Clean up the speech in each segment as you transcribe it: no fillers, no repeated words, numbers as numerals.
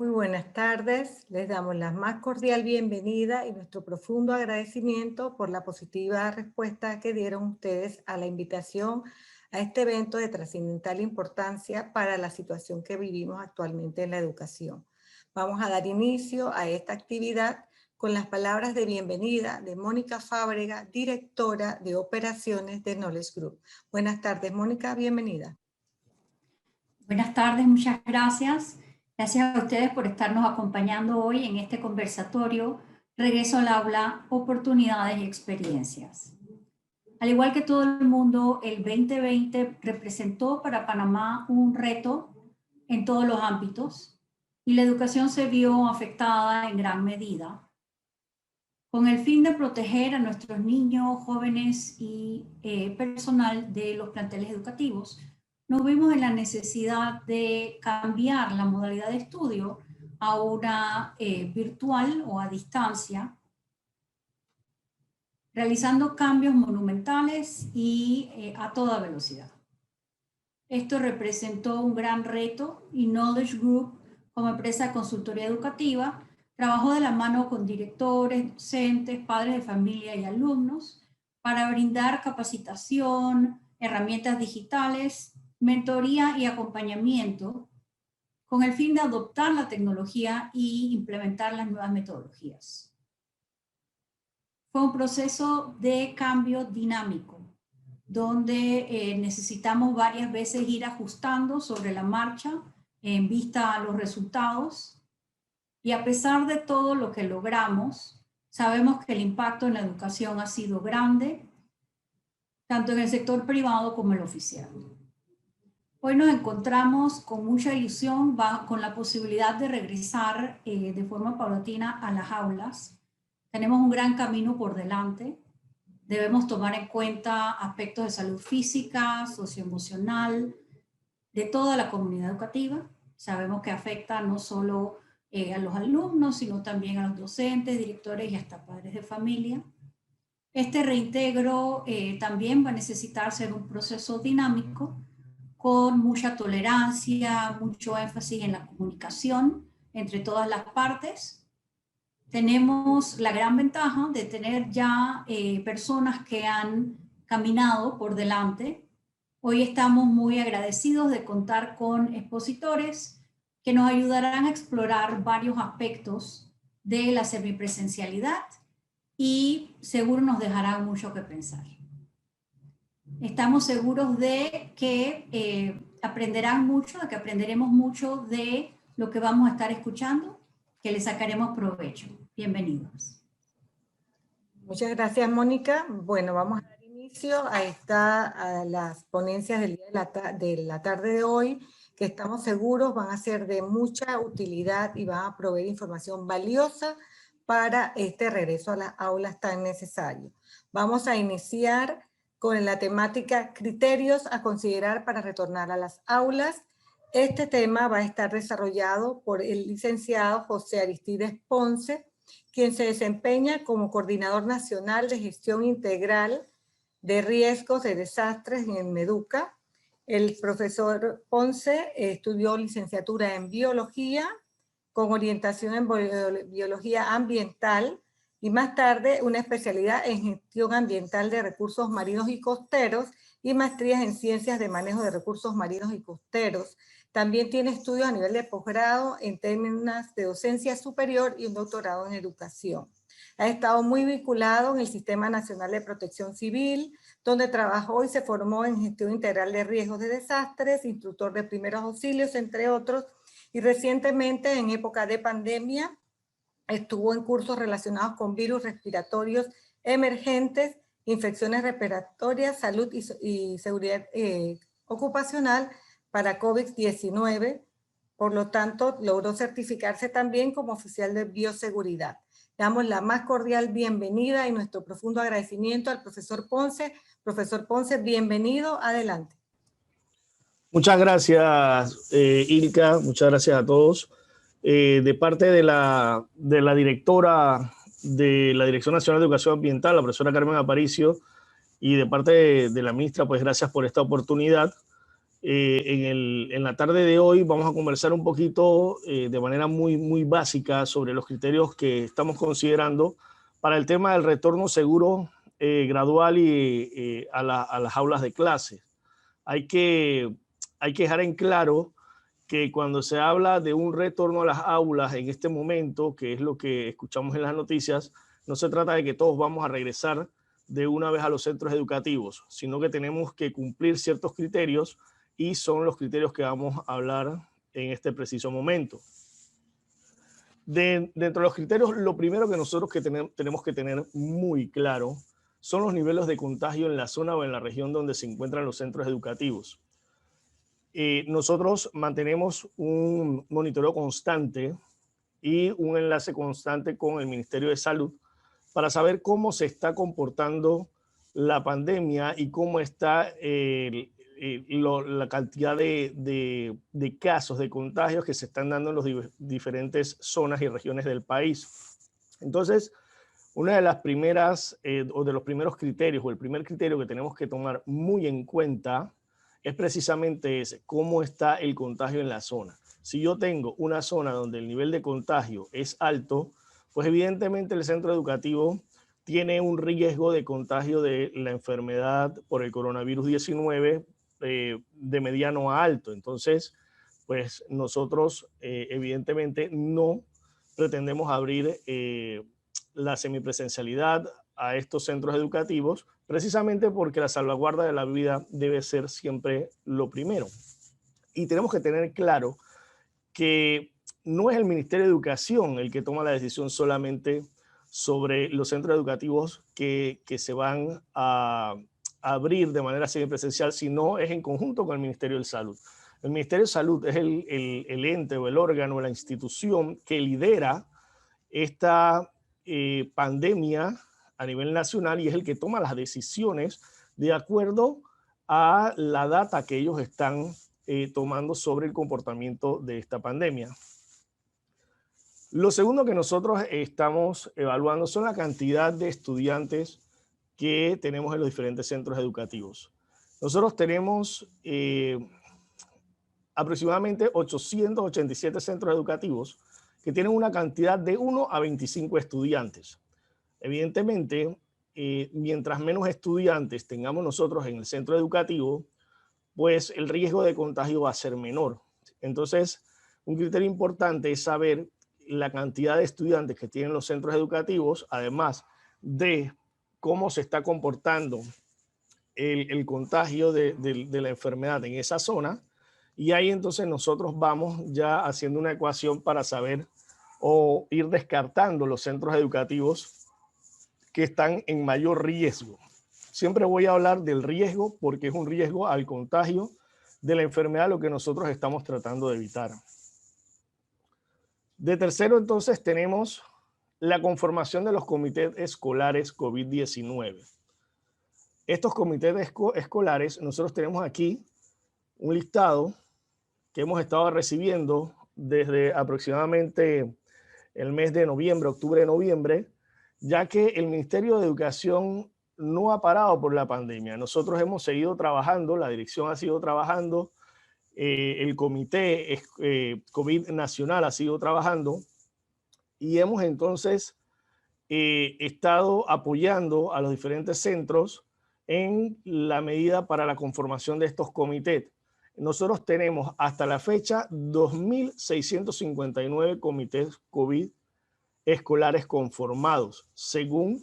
Muy buenas tardes, les damos la más cordial bienvenida y nuestro profundo agradecimiento por la positiva respuesta que dieron ustedes a la invitación a este evento de trascendental importancia para la situación que vivimos actualmente en la educación. Vamos a dar inicio a esta actividad con las palabras de bienvenida de Mónica Fábrega, directora de operaciones de Knowledge Group. Buenas tardes, Mónica, bienvenida. Buenas tardes, muchas gracias. Gracias a ustedes por estarnos acompañando hoy en este conversatorio Regreso al aula, oportunidades y experiencias. Al igual que todo el mundo, el 2020 representó para Panamá un reto en todos los ámbitos y la educación se vio afectada en gran medida. Con el fin de proteger a nuestros niños, jóvenes y personal de los planteles educativos, nos vimos en la necesidad de cambiar la modalidad de estudio a una virtual o a distancia, realizando cambios monumentales y a toda velocidad. Esto representó un gran reto y Knowledge Group, como empresa de consultoría educativa, trabajó de la mano con directores, docentes, padres de familia y alumnos para brindar capacitación, herramientas digitales, mentoría y acompañamiento con el fin de adoptar la tecnología y implementar las nuevas metodologías. Fue un proceso de cambio dinámico, donde necesitamos varias veces ir ajustando sobre la marcha en vista a los resultados. Y a pesar de todo lo que logramos, sabemos que el impacto en la educación ha sido grande, tanto en el sector privado como en el oficial. Hoy nos encontramos con mucha ilusión con la posibilidad de regresar de forma paulatina a las aulas. Tenemos un gran camino por delante. Debemos tomar en cuenta aspectos de salud física, socioemocional, de toda la comunidad educativa. Sabemos que afecta no solo a los alumnos, sino también a los docentes, directores y hasta padres de familia. Este reintegro también va a necesitar ser un proceso dinámico, con mucha tolerancia, mucho énfasis en la comunicación entre todas las partes. Tenemos la gran ventaja de tener ya personas que han caminado por delante. Hoy estamos muy agradecidos de contar con expositores que nos ayudarán a explorar varios aspectos de la semipresencialidad y seguro nos dejarán mucho que pensar. Estamos seguros de que aprenderán mucho, de que aprenderemos mucho de lo que vamos a estar escuchando, que le sacaremos provecho. Bienvenidos. Muchas gracias, Mónica. Bueno, vamos a dar inicio a las ponencias del día de la tarde de hoy, que estamos seguros van a ser de mucha utilidad y van a proveer información valiosa para este regreso a las aulas tan necesario. Vamos a iniciar con la temática criterios a considerar para retornar a las aulas. Este tema va a estar desarrollado por el licenciado José Aristides Ponce, quien se desempeña como Coordinador Nacional de Gestión Integral de Riesgos de Desastres en el MEDUCA. El profesor Ponce estudió licenciatura en Biología, con orientación en Biología Ambiental, y más tarde una especialidad en Gestión Ambiental de Recursos Marinos y Costeros y maestrías en Ciencias de Manejo de Recursos Marinos y Costeros. También tiene estudios a nivel de posgrado en términos de docencia superior y un doctorado en educación. Ha estado muy vinculado en el Sistema Nacional de Protección Civil, donde trabajó y se formó en gestión integral de riesgos de desastres, instructor de primeros auxilios, entre otros, y recientemente en época de pandemia estuvo en cursos relacionados con virus respiratorios emergentes, infecciones respiratorias, salud y seguridad ocupacional para COVID-19. Por lo tanto, logró certificarse también como oficial de bioseguridad. Damos la más cordial bienvenida y nuestro profundo agradecimiento al profesor Ponce. Profesor Ponce, bienvenido, adelante. Muchas gracias, Ilka, muchas gracias a todos. De parte de la directora de la Dirección Nacional de Educación Ambiental, la profesora Carmen Aparicio, y de parte de la ministra, pues gracias por esta oportunidad. En la tarde de hoy vamos a conversar un poquito de manera muy básica sobre los criterios que estamos considerando para el tema del retorno seguro gradual y a las aulas de clase. Hay que dejar en claro que cuando se habla de un retorno a las aulas en este momento, que es lo que escuchamos en las noticias, no se trata de que todos vamos a regresar de una vez a los centros educativos, sino que tenemos que cumplir ciertos criterios y son los criterios que vamos a hablar en este preciso momento. Dentro de los criterios, lo primero que nosotros tenemos que tener muy claro son los niveles de contagio en la zona o en la región donde se encuentran los centros educativos. Nosotros mantenemos un monitoreo constante y un enlace constante con el Ministerio de Salud para saber cómo se está comportando la pandemia y cómo está la cantidad de casos, de contagios que se están dando en las diferentes zonas y regiones del país. Entonces, una de las primeras o de los primeros criterios o el primer criterio que tenemos que tomar muy en cuenta es precisamente ese, cómo está el contagio en la zona. Si yo tengo una zona donde el nivel de contagio es alto, pues evidentemente el centro educativo tiene un riesgo de contagio de la enfermedad por el coronavirus 19 de mediano a alto. Entonces, pues nosotros evidentemente no pretendemos abrir la semipresencialidad a estos centros educativos, precisamente porque la salvaguarda de la vida debe ser siempre lo primero. Y tenemos que tener claro que no es el Ministerio de Educación el que toma la decisión solamente sobre los centros educativos que se van a abrir de manera semipresencial, sino es en conjunto con el Ministerio de Salud. El Ministerio de Salud es el ente o el órgano, la institución que lidera esta pandemia a nivel nacional y es el que toma las decisiones de acuerdo a la data que ellos están tomando sobre el comportamiento de esta pandemia. Lo segundo que nosotros estamos evaluando son la cantidad de estudiantes que tenemos en los diferentes centros educativos. Nosotros tenemos aproximadamente 887 centros educativos que tienen una cantidad de 1 a 25 estudiantes. Evidentemente, mientras menos estudiantes tengamos nosotros en el centro educativo, pues el riesgo de contagio va a ser menor. Entonces, un criterio importante es saber la cantidad de estudiantes que tienen los centros educativos, además de cómo se está comportando el contagio de la enfermedad en esa zona. Y ahí entonces nosotros vamos ya haciendo una ecuación para saber o ir descartando los centros educativos que están en mayor riesgo. Siempre voy a hablar del riesgo porque es un riesgo al contagio de la enfermedad lo que nosotros estamos tratando de evitar. De tercero, entonces, tenemos la conformación de los comités escolares COVID-19. Estos comités escolares, nosotros tenemos aquí un listado que hemos estado recibiendo desde aproximadamente el mes de noviembre, octubre-noviembre, ya que el Ministerio de Educación no ha parado por la pandemia. Nosotros hemos seguido trabajando, la dirección ha seguido trabajando, el comité COVID nacional ha seguido trabajando y hemos entonces estado apoyando a los diferentes centros en la medida para la conformación de estos comités. Nosotros tenemos hasta la fecha 2.659 comités COVID escolares conformados, según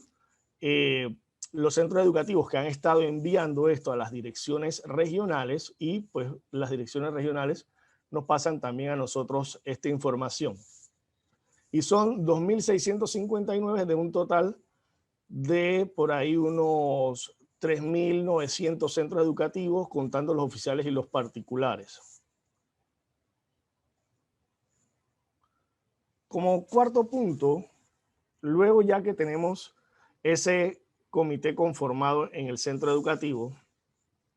los centros educativos que han estado enviando esto a las direcciones regionales y pues las direcciones regionales nos pasan también a nosotros esta información. Y son 2.659 de un total de por ahí unos 3.900 centros educativos, contando los oficiales y los particulares. Como cuarto punto, luego ya que tenemos ese comité conformado en el centro educativo,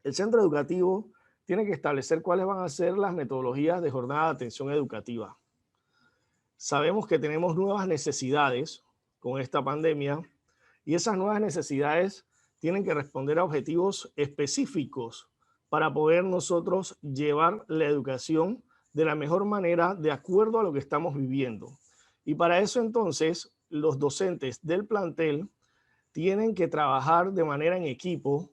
el centro educativo tiene que establecer cuáles van a ser las metodologías de jornada de atención educativa. Sabemos que tenemos nuevas necesidades con esta pandemia y esas nuevas necesidades tienen que responder a objetivos específicos para poder nosotros llevar la educación de la mejor manera de acuerdo a lo que estamos viviendo. Y para eso entonces los docentes del plantel tienen que trabajar de manera en equipo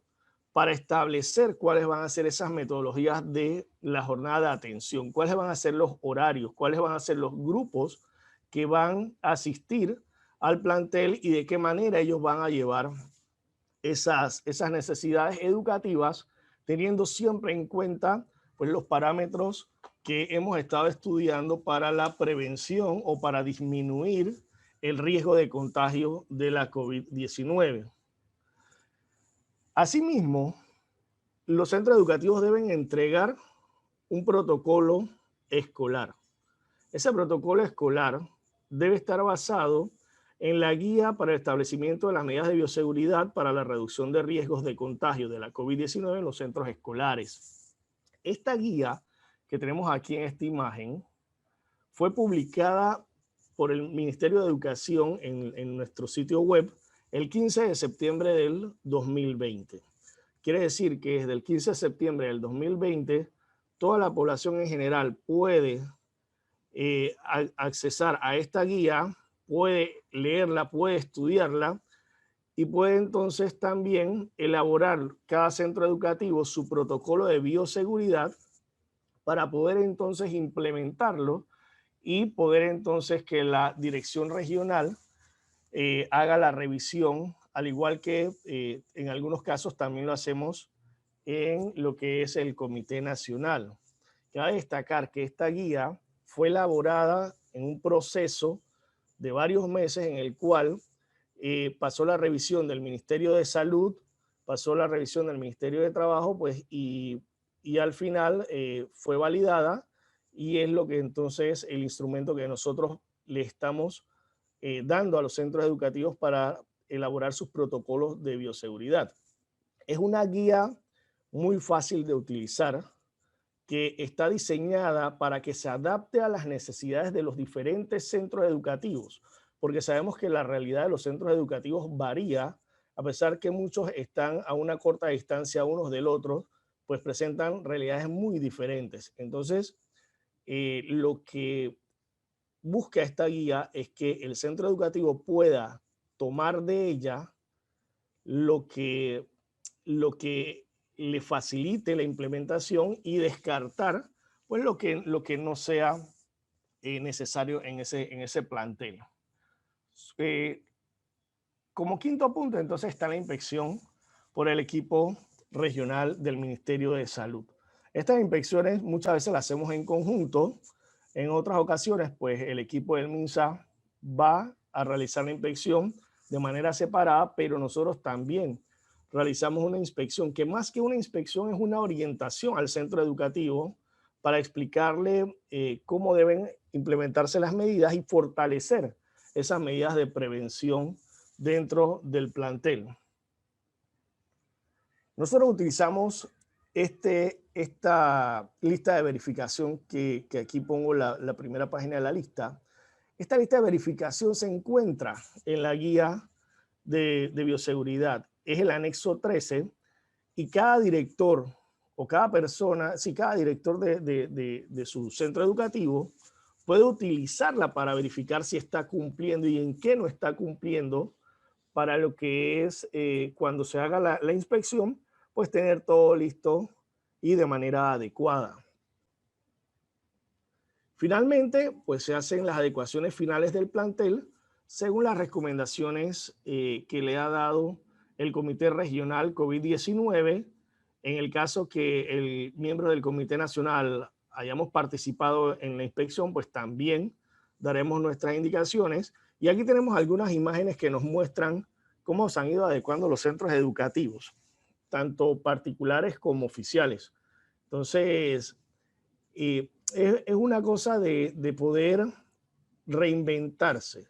para establecer cuáles van a ser esas metodologías de la jornada de atención, cuáles van a ser los horarios, cuáles van a ser los grupos que van a asistir al plantel y de qué manera ellos van a llevar esas necesidades educativas, teniendo siempre en cuenta pues, los parámetros que hemos estado estudiando para la prevención o para disminuir el riesgo de contagio de la COVID-19. Asimismo, los centros educativos deben entregar un protocolo escolar. Ese protocolo escolar debe estar basado en la guía para el establecimiento de las medidas de bioseguridad para la reducción de riesgos de contagio de la COVID-19 en los centros escolares. Esta guía que tenemos aquí en esta imagen fue publicada por el Ministerio de Educación en nuestro sitio web el 15 de septiembre del 2020. Quiere decir que desde el 15 de septiembre del 2020, toda la población en general puede accesar a esta guía, puede leerla, puede estudiarla y puede entonces también elaborar cada centro educativo su protocolo de bioseguridad para poder entonces implementarlo y poder entonces que la dirección regional haga la revisión, al igual que en algunos casos también lo hacemos en lo que es el Comité Nacional. Cabe destacar que esta guía fue elaborada en un proceso de varios meses en el cual pasó la revisión del Ministerio de Salud, pasó la revisión del Ministerio de Trabajo, pues, y al final fue validada y es lo que entonces el instrumento que nosotros le estamos dando a los centros educativos para elaborar sus protocolos de bioseguridad. Es una guía muy fácil de utilizar, que está diseñada para que se adapte a las necesidades de los diferentes centros educativos, porque sabemos que la realidad de los centros educativos varía, a pesar que muchos están a una corta distancia unos del otro, pues presentan realidades muy diferentes. Entonces, lo que busca esta guía es que el centro educativo pueda tomar de ella lo que le facilite la implementación y descartar pues lo que no sea necesario en ese plantel. Como quinto punto, entonces, está la inspección por el equipo regional del Ministerio de Salud. Estas inspecciones muchas veces las hacemos en conjunto. En otras ocasiones, pues el equipo del MINSA va a realizar la inspección de manera separada, pero nosotros también realizamos una inspección, que más que una inspección es una orientación al centro educativo para explicarle cómo deben implementarse las medidas y fortalecer esas medidas de prevención dentro del plantel. Nosotros utilizamos esta lista de verificación que aquí pongo la primera página de la lista. Esta lista de verificación se encuentra en la guía de bioseguridad. Es el anexo 13 y cada director o cada persona, cada director de su centro educativo puede utilizarla para verificar si está cumpliendo y en qué no está cumpliendo para lo que es cuando se haga la inspección, pues tener todo listo y de manera adecuada. Finalmente, pues se hacen las adecuaciones finales del plantel según las recomendaciones que le ha dado el Comité Regional COVID-19. En el caso que el miembro del Comité Nacional hayamos participado en la inspección, pues también daremos nuestras indicaciones. Y aquí tenemos algunas imágenes que nos muestran cómo se han ido adecuando los centros educativos, tanto particulares como oficiales. Entonces, es una cosa de poder reinventarse.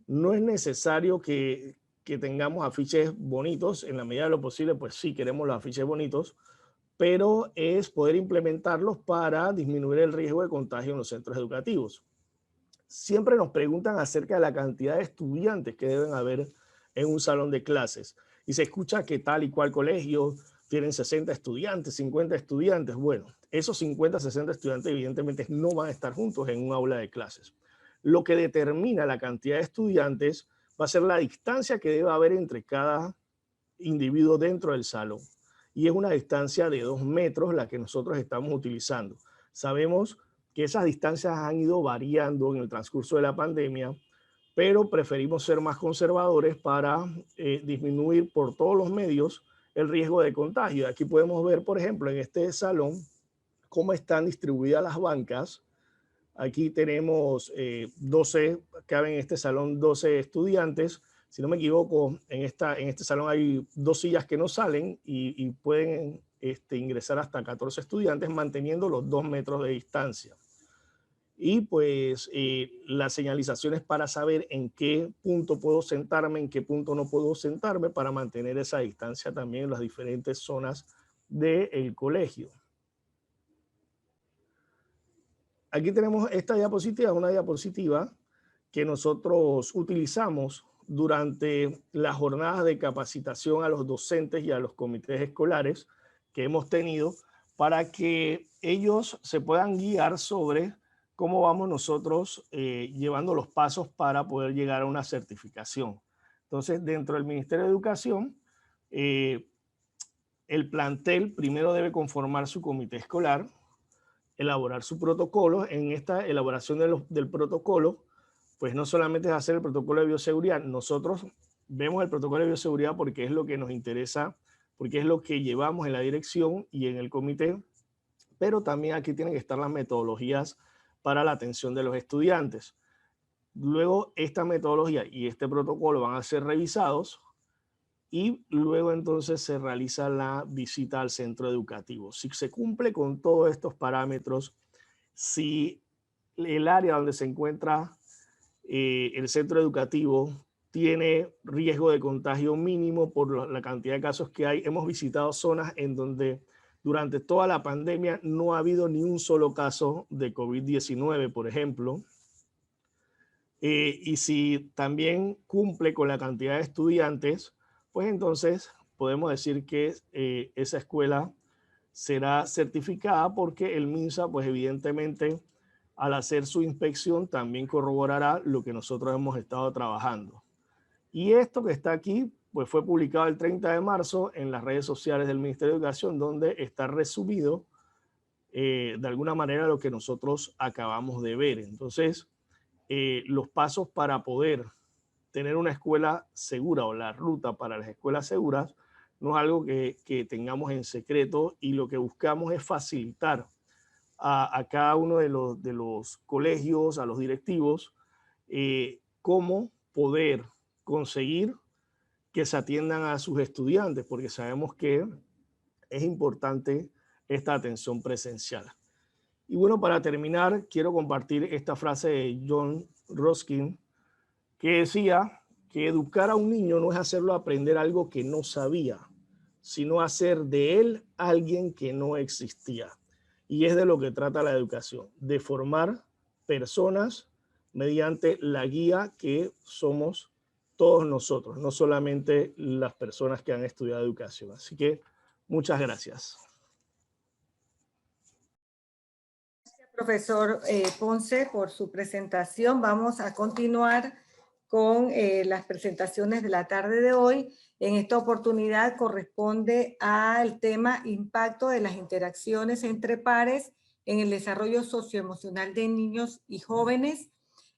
No es necesario que tengamos afiches bonitos. En la medida de lo posible, pues sí queremos los afiches bonitos, pero es poder implementarlos para disminuir el riesgo de contagio en los centros educativos. Siempre nos preguntan acerca de la cantidad de estudiantes que deben haber en un salón de clases y se escucha que tal y cual colegio tienen 60 estudiantes, 50 estudiantes. Bueno, esos 50, 60 estudiantes evidentemente no van a estar juntos en un aula de clases. Lo que determina la cantidad de estudiantes va a ser la distancia que debe haber entre cada individuo dentro del salón. Y es una distancia de 2 metros la que nosotros estamos utilizando. Sabemos que esas distancias han ido variando en el transcurso de la pandemia, pero preferimos ser más conservadores para disminuir por todos los medios el riesgo de contagio. Aquí podemos ver, por ejemplo, en este salón, cómo están distribuidas las bancas. Aquí tenemos 12, caben en este salón 12 estudiantes. Si no me equivoco, en este salón hay 2 sillas que no salen y pueden ingresar hasta 14 estudiantes manteniendo los 2 metros de distancia. Y pues las señalizaciones para saber en qué punto puedo sentarme, en qué punto no puedo sentarme para mantener esa distancia también en las diferentes zonas del colegio. Aquí tenemos esta diapositiva, una diapositiva que nosotros utilizamos durante las jornadas de capacitación a los docentes y a los comités escolares que hemos tenido para que ellos se puedan guiar sobre cómo vamos nosotros llevando los pasos para poder llegar a una certificación. Entonces, dentro del Ministerio de Educación, el plantel primero debe conformar su comité escolar, elaborar su protocolo. En esta elaboración del protocolo, pues no solamente es hacer el protocolo de bioseguridad, nosotros vemos el protocolo de bioseguridad porque es lo que nos interesa, porque es lo que llevamos en la dirección y en el comité, pero también aquí tienen que estar las metodologías para la atención de los estudiantes. Luego esta metodología y este protocolo van a ser revisados y luego entonces se realiza la visita al centro educativo. Si se cumple con todos estos parámetros, si el área donde se encuentra el centro educativo tiene riesgo de contagio mínimo por la cantidad de casos que hay, hemos visitado zonas en donde durante toda la pandemia no ha habido ni un solo caso de COVID-19, por ejemplo. Y si también cumple con la cantidad de estudiantes, pues entonces podemos decir que esa escuela será certificada porque el MINSA, pues evidentemente, al hacer su inspección también corroborará lo que nosotros hemos estado trabajando. Y esto que está aquí, pues fue publicado el 30 de marzo en las redes sociales del Ministerio de Educación, donde está resumido de alguna manera lo que nosotros acabamos de ver. Entonces, los pasos para poder tener una escuela segura o la ruta para las escuelas seguras no es algo que tengamos en secreto, y lo que buscamos es facilitar a cada uno de los colegios, a los directivos, cómo poder conseguir que se atiendan a sus estudiantes, porque sabemos que es importante esta atención presencial. Y bueno, para terminar, quiero compartir esta frase de John Ruskin, que decía que educar a un niño no es hacerlo aprender algo que no sabía, sino hacer de él alguien que no existía. Y es de lo que trata la educación, de formar personas mediante la guía que somos todos nosotros, no solamente las personas que han estudiado educación. Así que muchas gracias. Gracias, profesor Ponce, por su presentación. Vamos a continuar con las presentaciones de la tarde de hoy. En esta oportunidad corresponde al tema impacto de las interacciones entre pares en el desarrollo socioemocional de niños y jóvenes.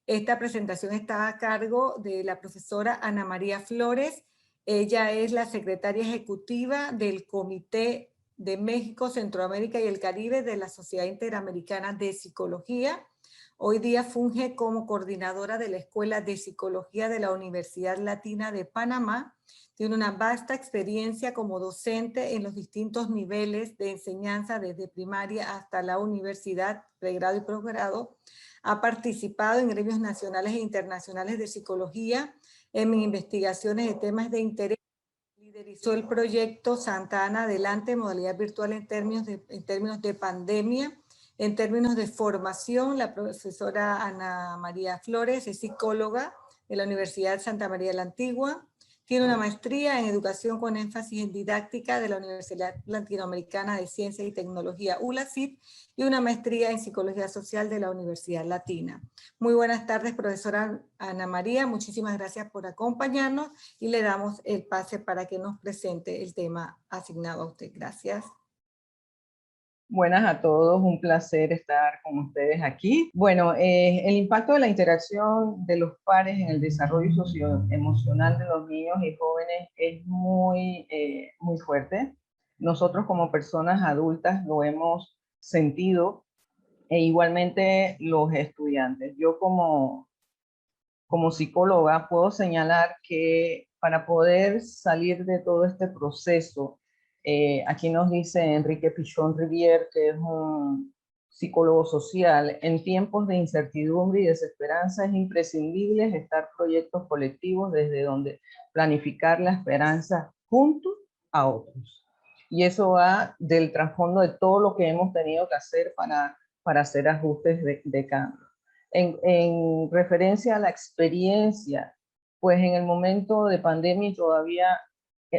Esta presentación está a cargo de la profesora Ana María Flores. Ella es la secretaria ejecutiva del Comité de México, Centroamérica y el Caribe de la Sociedad Interamericana de Psicología. Hoy día funge como coordinadora de la Escuela de Psicología de la Universidad Latina de Panamá. Tiene una vasta experiencia como docente en los distintos niveles de enseñanza, desde primaria hasta la universidad, pregrado y posgrado. Ha participado en gremios nacionales e internacionales de psicología, en investigaciones de temas de interés. Liderizó el proyecto Santa Ana Adelante, modalidad virtual en términos de pandemia. En términos de formación, la profesora Ana María Flores es psicóloga de la Universidad Santa María de la Antigua. Tiene una maestría en Educación con énfasis en Didáctica de la Universidad Latinoamericana de Ciencia y Tecnología, ULACIT, y una maestría en Psicología Social de la Universidad Latina. Muy buenas tardes, profesora Ana María. Muchísimas gracias por acompañarnos y le damos el pase para que nos presente el tema asignado a usted. Gracias. Buenas a todos, un placer estar con ustedes aquí. Bueno, el impacto de la interacción de los pares en el desarrollo socioemocional de los niños y jóvenes es muy fuerte. Nosotros como personas adultas lo hemos sentido e igualmente los estudiantes. Yo como psicóloga puedo señalar que para poder salir de todo este proceso, aquí nos dice Enrique Pichon Rivière, que es un psicólogo social, en tiempos de incertidumbre y desesperanza es imprescindible gestar proyectos colectivos desde donde planificar la esperanza junto a otros. Y eso va del trasfondo de todo lo que hemos tenido que hacer para hacer ajustes de cambio. En referencia a la experiencia, pues en el momento de pandemia todavía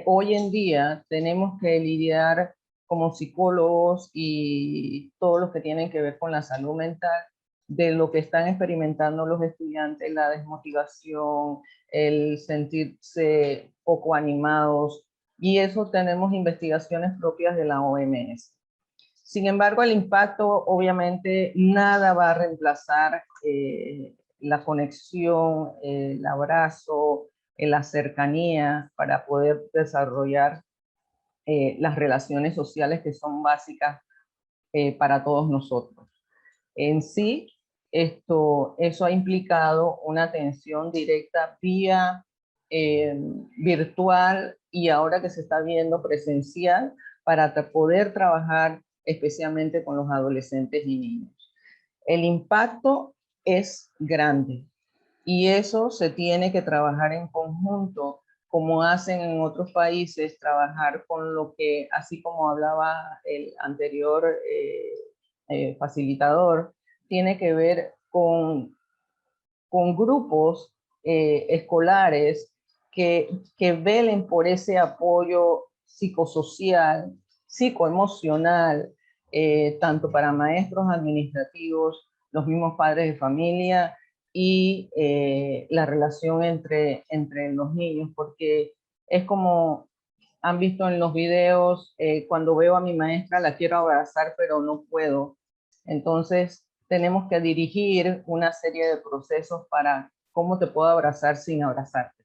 hoy en día tenemos que lidiar como psicólogos y todos los que tienen que ver con la salud mental de lo que están experimentando los estudiantes, la desmotivación, el sentirse poco animados, y eso tenemos investigaciones propias de la OMS. Sin embargo, el impacto, obviamente, nada va a reemplazar la conexión, el abrazo, la cercanía para poder desarrollar las relaciones sociales que son básicas para todos nosotros. En sí, eso ha implicado una atención directa vía virtual y ahora que se está viendo presencial para poder trabajar especialmente con los adolescentes y niños. El impacto es grande y eso se tiene que trabajar en conjunto, como hacen en otros países, trabajar con lo que, así como hablaba el anterior facilitador, tiene que ver con grupos escolares que velen por ese apoyo psicosocial, psicoemocional, tanto para maestros administrativos, los mismos padres de familia y la relación entre los niños, porque es como han visto en los videos, cuando veo a mi maestra la quiero abrazar, pero no puedo. Entonces, tenemos que dirigir una serie de procesos para cómo te puedo abrazar sin abrazarte.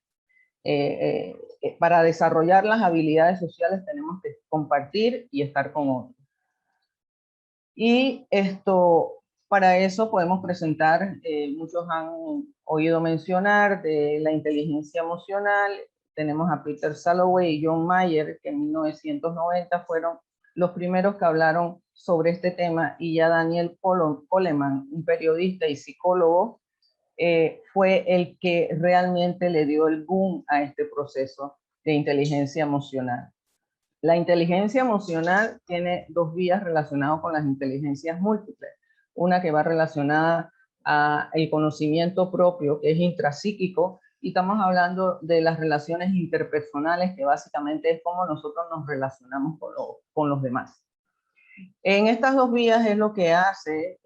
Para desarrollar las habilidades sociales tenemos que compartir y estar con otros. Y para eso podemos presentar, muchos han oído mencionar de la inteligencia emocional. Tenemos a Peter Salovey y John Mayer, que en 1990 fueron los primeros que hablaron sobre este tema, y ya Daniel Coleman, un periodista y psicólogo, fue el que realmente le dio el boom a este proceso de inteligencia emocional. La inteligencia emocional tiene dos vías relacionadas con las inteligencias múltiples. Una que va relacionada al conocimiento propio, que es intrapsíquico, y estamos hablando de las relaciones interpersonales, que básicamente es cómo nosotros nos relacionamos con los demás. En estas dos vías es lo que hace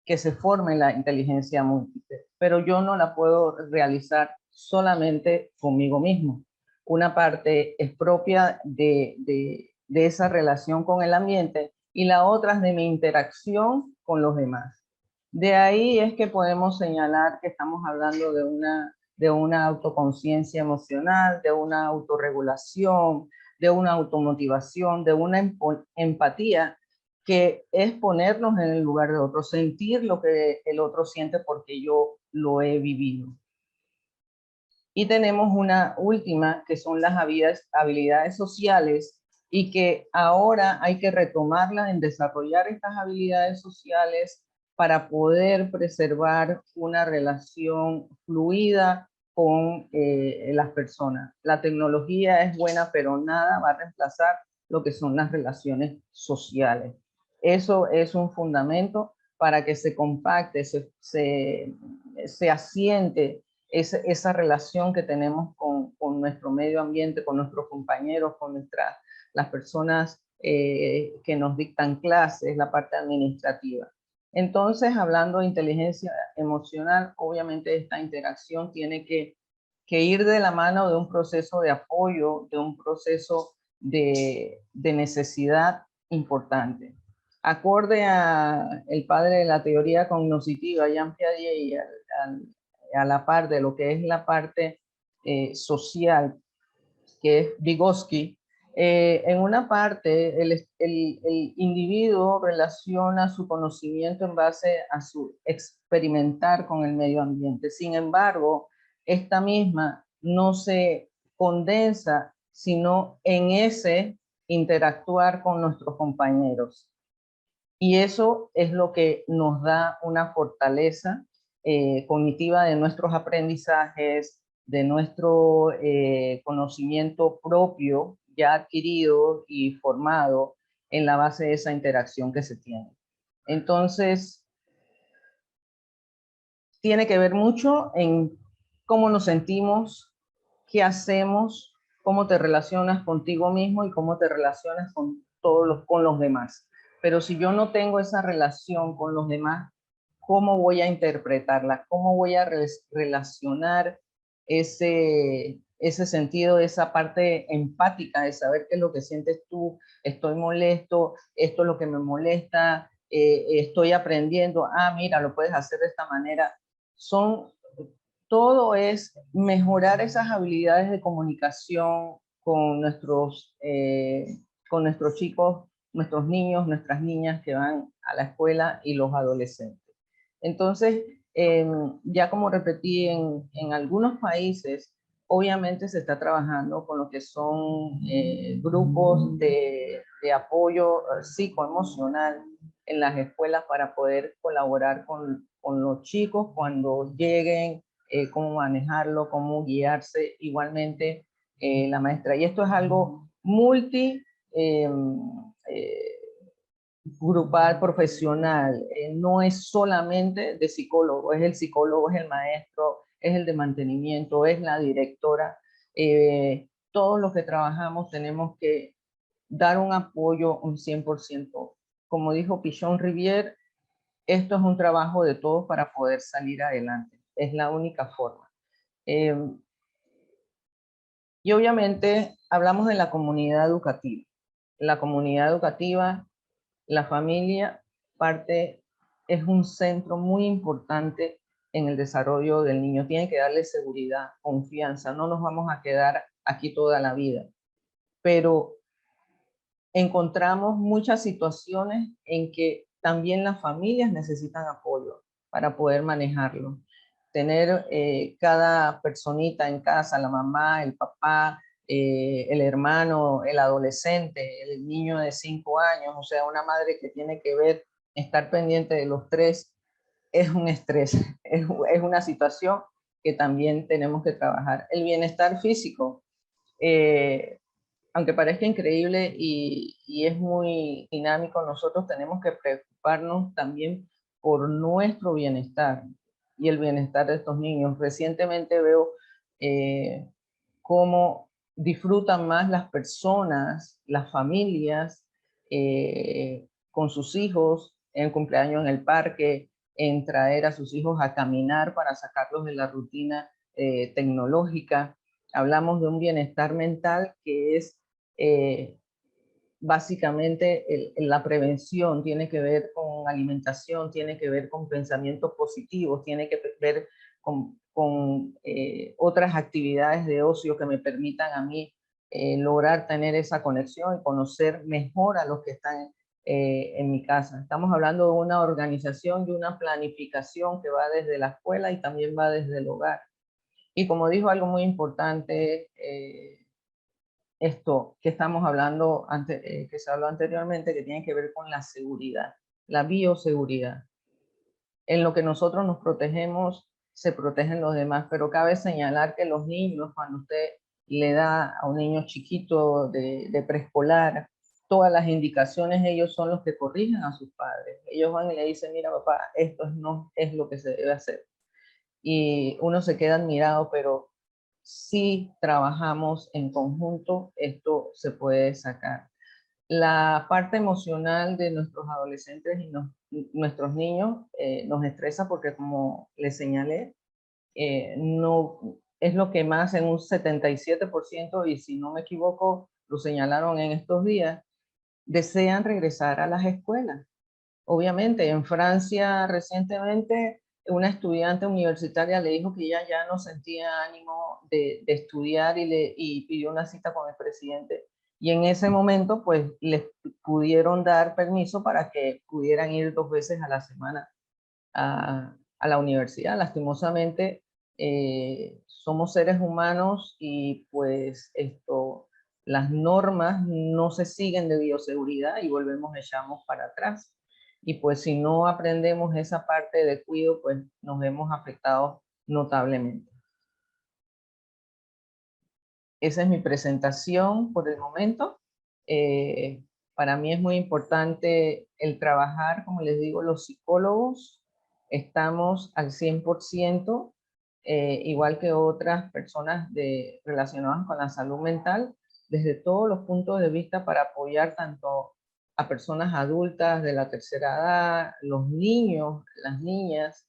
que se forme la inteligencia múltiple, pero yo no la puedo realizar solamente conmigo mismo. Una parte es propia de esa relación con el ambiente y la otra es de mi interacción con los demás. De ahí es que podemos señalar que estamos hablando de una autoconciencia emocional, de una autorregulación, de una automotivación, de una empatía, que es ponernos en el lugar de otro, sentir lo que el otro siente porque yo lo he vivido. Y tenemos una última, que son las habilidades sociales, y que ahora hay que retomarlas en desarrollar estas habilidades sociales para poder preservar una relación fluida con las personas. La tecnología es buena, pero nada va a reemplazar lo que son las relaciones sociales. Eso es un fundamento para que se compacte, se asiente esa relación que tenemos con nuestro medio ambiente, con nuestros compañeros, con las personas que nos dictan clases, la parte administrativa. Entonces, hablando de inteligencia emocional, obviamente esta interacción tiene que ir de la mano de un proceso de apoyo, de un proceso de necesidad importante. Acorde a el padre de la teoría cognitiva, Jean Piaget, y a la par de lo que es la parte social, que es Vygotsky, en una parte el individuo relaciona su conocimiento en base a su experimentar con el medio ambiente. Sin embargo, esta misma no se condensa sino en ese interactuar con nuestros compañeros. Y eso es lo que nos da una fortaleza cognitiva de nuestros aprendizajes, de nuestro conocimiento propio ya adquirido y formado en la base de esa interacción que se tiene. Entonces, tiene que ver mucho en cómo nos sentimos, qué hacemos, cómo te relacionas contigo mismo y cómo te relacionas con con los demás. Pero si yo no tengo esa relación con los demás, ¿cómo voy a interpretarla? ¿Cómo voy a relacionar ese sentido, esa parte empática de saber qué es lo que sientes tú? Estoy molesto, esto es lo que me molesta, estoy aprendiendo, mira, lo puedes hacer de esta manera. Todo es mejorar esas habilidades de comunicación con nuestros chicos, nuestros niños, nuestras niñas que van a la escuela y los adolescentes. Entonces, ya como repetí, en algunos países, obviamente se está trabajando con lo que son grupos de apoyo psicoemocional en las escuelas para poder colaborar con los chicos cuando lleguen, cómo manejarlo, cómo guiarse, igualmente la maestra. Y esto es algo grupal, profesional, no es solamente de psicólogo, es el psicólogo, es el maestro, es el de mantenimiento, es la directora. Todos los que trabajamos tenemos que dar un apoyo un 100%. Como dijo Pichon Rivière, esto es un trabajo de todos para poder salir adelante. Es la única forma. Y obviamente hablamos de la comunidad educativa. La comunidad educativa, la familia, es un centro muy importante en el desarrollo del niño. Tiene que darle seguridad, confianza. No nos vamos a quedar aquí toda la vida. Pero encontramos muchas situaciones en que también las familias necesitan apoyo para poder manejarlo. Tener cada personita en casa, la mamá, el papá, el hermano, el adolescente, el niño de 5 años, o sea, una madre que tiene que estar pendiente de los 3, es un estrés, es una situación que también tenemos que trabajar. El bienestar físico, aunque parezca increíble y es muy dinámico, nosotros tenemos que preocuparnos también por nuestro bienestar y el bienestar de estos niños. Recientemente veo cómo disfrutan más las personas, las familias, con sus hijos, en cumpleaños en el parque, en traer a sus hijos a caminar para sacarlos de la rutina tecnológica. Hablamos de un bienestar mental que es básicamente la prevención, tiene que ver con alimentación, tiene que ver con pensamientos positivos, tiene que ver con otras actividades de ocio que me permitan a mí lograr tener esa conexión y conocer mejor a los que están en mi casa. Estamos hablando de una organización y una planificación que va desde la escuela y también va desde el hogar. Y como dijo algo muy importante, esto que estamos hablando, que se habló anteriormente, que tiene que ver con la seguridad, la bioseguridad. En lo que nosotros nos protegemos, se protegen los demás, pero cabe señalar que los niños, cuando usted le da a un niño chiquito de preescolar, todas las indicaciones, ellos son los que corrigen a sus padres. Ellos van y le dicen, mira papá, esto no es lo que se debe hacer. y uno se queda admirado, pero si trabajamos en conjunto, esto se puede sacar. La parte emocional de nuestros adolescentes y nuestros niños nos estresa porque, como les señalé, no, es lo que más en un 77%, y si no me equivoco, lo señalaron en estos días, desean regresar a las escuelas. Obviamente, en Francia recientemente una estudiante universitaria le dijo que ella ya no sentía ánimo de estudiar y pidió una cita con el presidente. Y en ese momento, pues, les pudieron dar permiso para que pudieran ir 2 veces a la semana a la universidad. Lastimosamente, somos seres humanos y pues las normas no se siguen de bioseguridad y echamos para atrás. Y pues si no aprendemos esa parte de cuidado, pues nos vemos afectados notablemente. Esa es mi presentación por el momento. Para mí es muy importante el trabajar, como les digo, los psicólogos estamos al 100%, igual que otras personas relacionadas con la salud mental, desde todos los puntos de vista para apoyar tanto a personas adultas de la tercera edad, los niños, las niñas,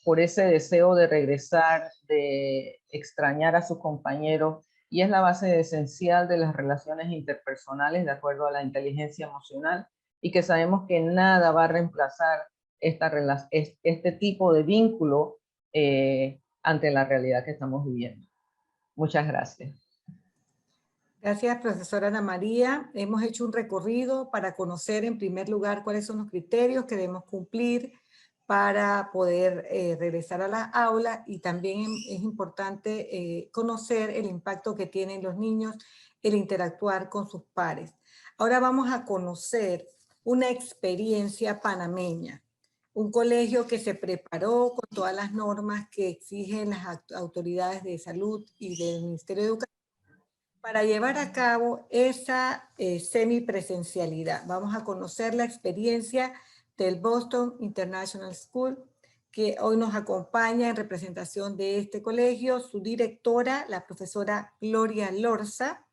por ese deseo de regresar, de extrañar a sus compañeros, y es la base esencial de las relaciones interpersonales de acuerdo a la inteligencia emocional, y que sabemos que nada va a reemplazar este tipo de vínculo ante la realidad que estamos viviendo. Muchas gracias. Gracias, profesora Ana María. Hemos hecho un recorrido para conocer en primer lugar cuáles son los criterios que debemos cumplir para poder regresar a la aula, y también es importante conocer el impacto que tienen los niños el interactuar con sus pares. Ahora vamos a conocer una experiencia panameña, un colegio que se preparó con todas las normas que exigen las autoridades de salud y del Ministerio de Educación para llevar a cabo esa semipresencialidad. Vamos a conocer la experiencia del Boston International School, que hoy nos acompaña en representación de este colegio, su directora, la profesora Gloria Lorza.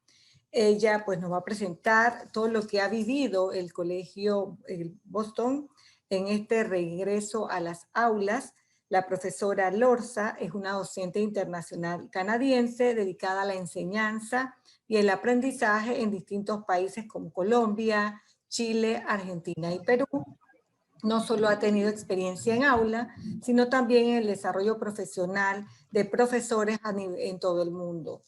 Ella pues nos va a presentar todo lo que ha vivido el colegio el Boston en este regreso a las aulas. La profesora Lorza es una docente internacional canadiense dedicada a la enseñanza y el aprendizaje en distintos países como Colombia, Chile, Argentina y Perú. No solo ha tenido experiencia en aula, sino también en el desarrollo profesional de profesores en todo el mundo.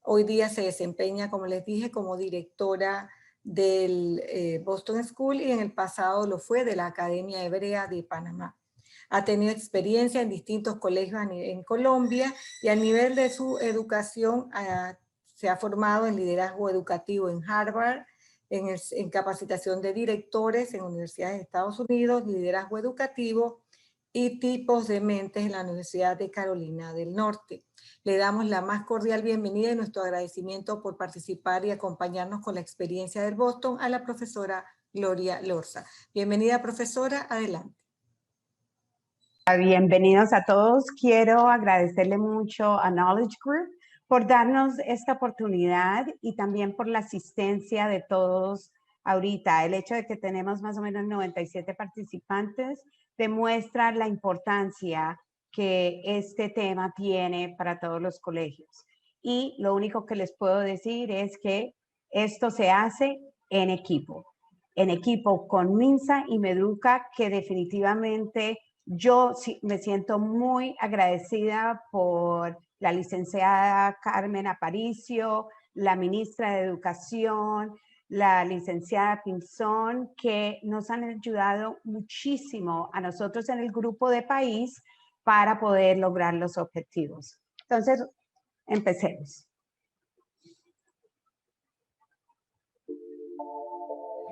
Hoy día se desempeña, como les dije, como directora del Boston School, y en el pasado lo fue de la Academia Hebrea de Panamá. Ha tenido experiencia en distintos colegios en Colombia, y a nivel de su educación se ha formado en liderazgo educativo en Harvard, en capacitación de directores en universidades de Estados Unidos, liderazgo educativo y tipos de mentes en la Universidad de Carolina del Norte. Le damos la más cordial bienvenida y nuestro agradecimiento por participar y acompañarnos con la experiencia del Boston a la profesora Gloria Lorza. Bienvenida, profesora, adelante. Bienvenidos a todos. Quiero agradecerle mucho a Knowledge Group por darnos esta oportunidad y también por la asistencia de todos ahorita. El hecho de que tenemos más o menos 97 participantes demuestra la importancia que este tema tiene para todos los colegios. Y lo único que les puedo decir es que esto se hace en equipo con MINSA y Meduca, que definitivamente yo me siento muy agradecida por la licenciada Carmen Aparicio, la ministra de Educación, la licenciada Pinzón, que nos han ayudado muchísimo a nosotros en el grupo de país para poder lograr los objetivos. Entonces, empecemos.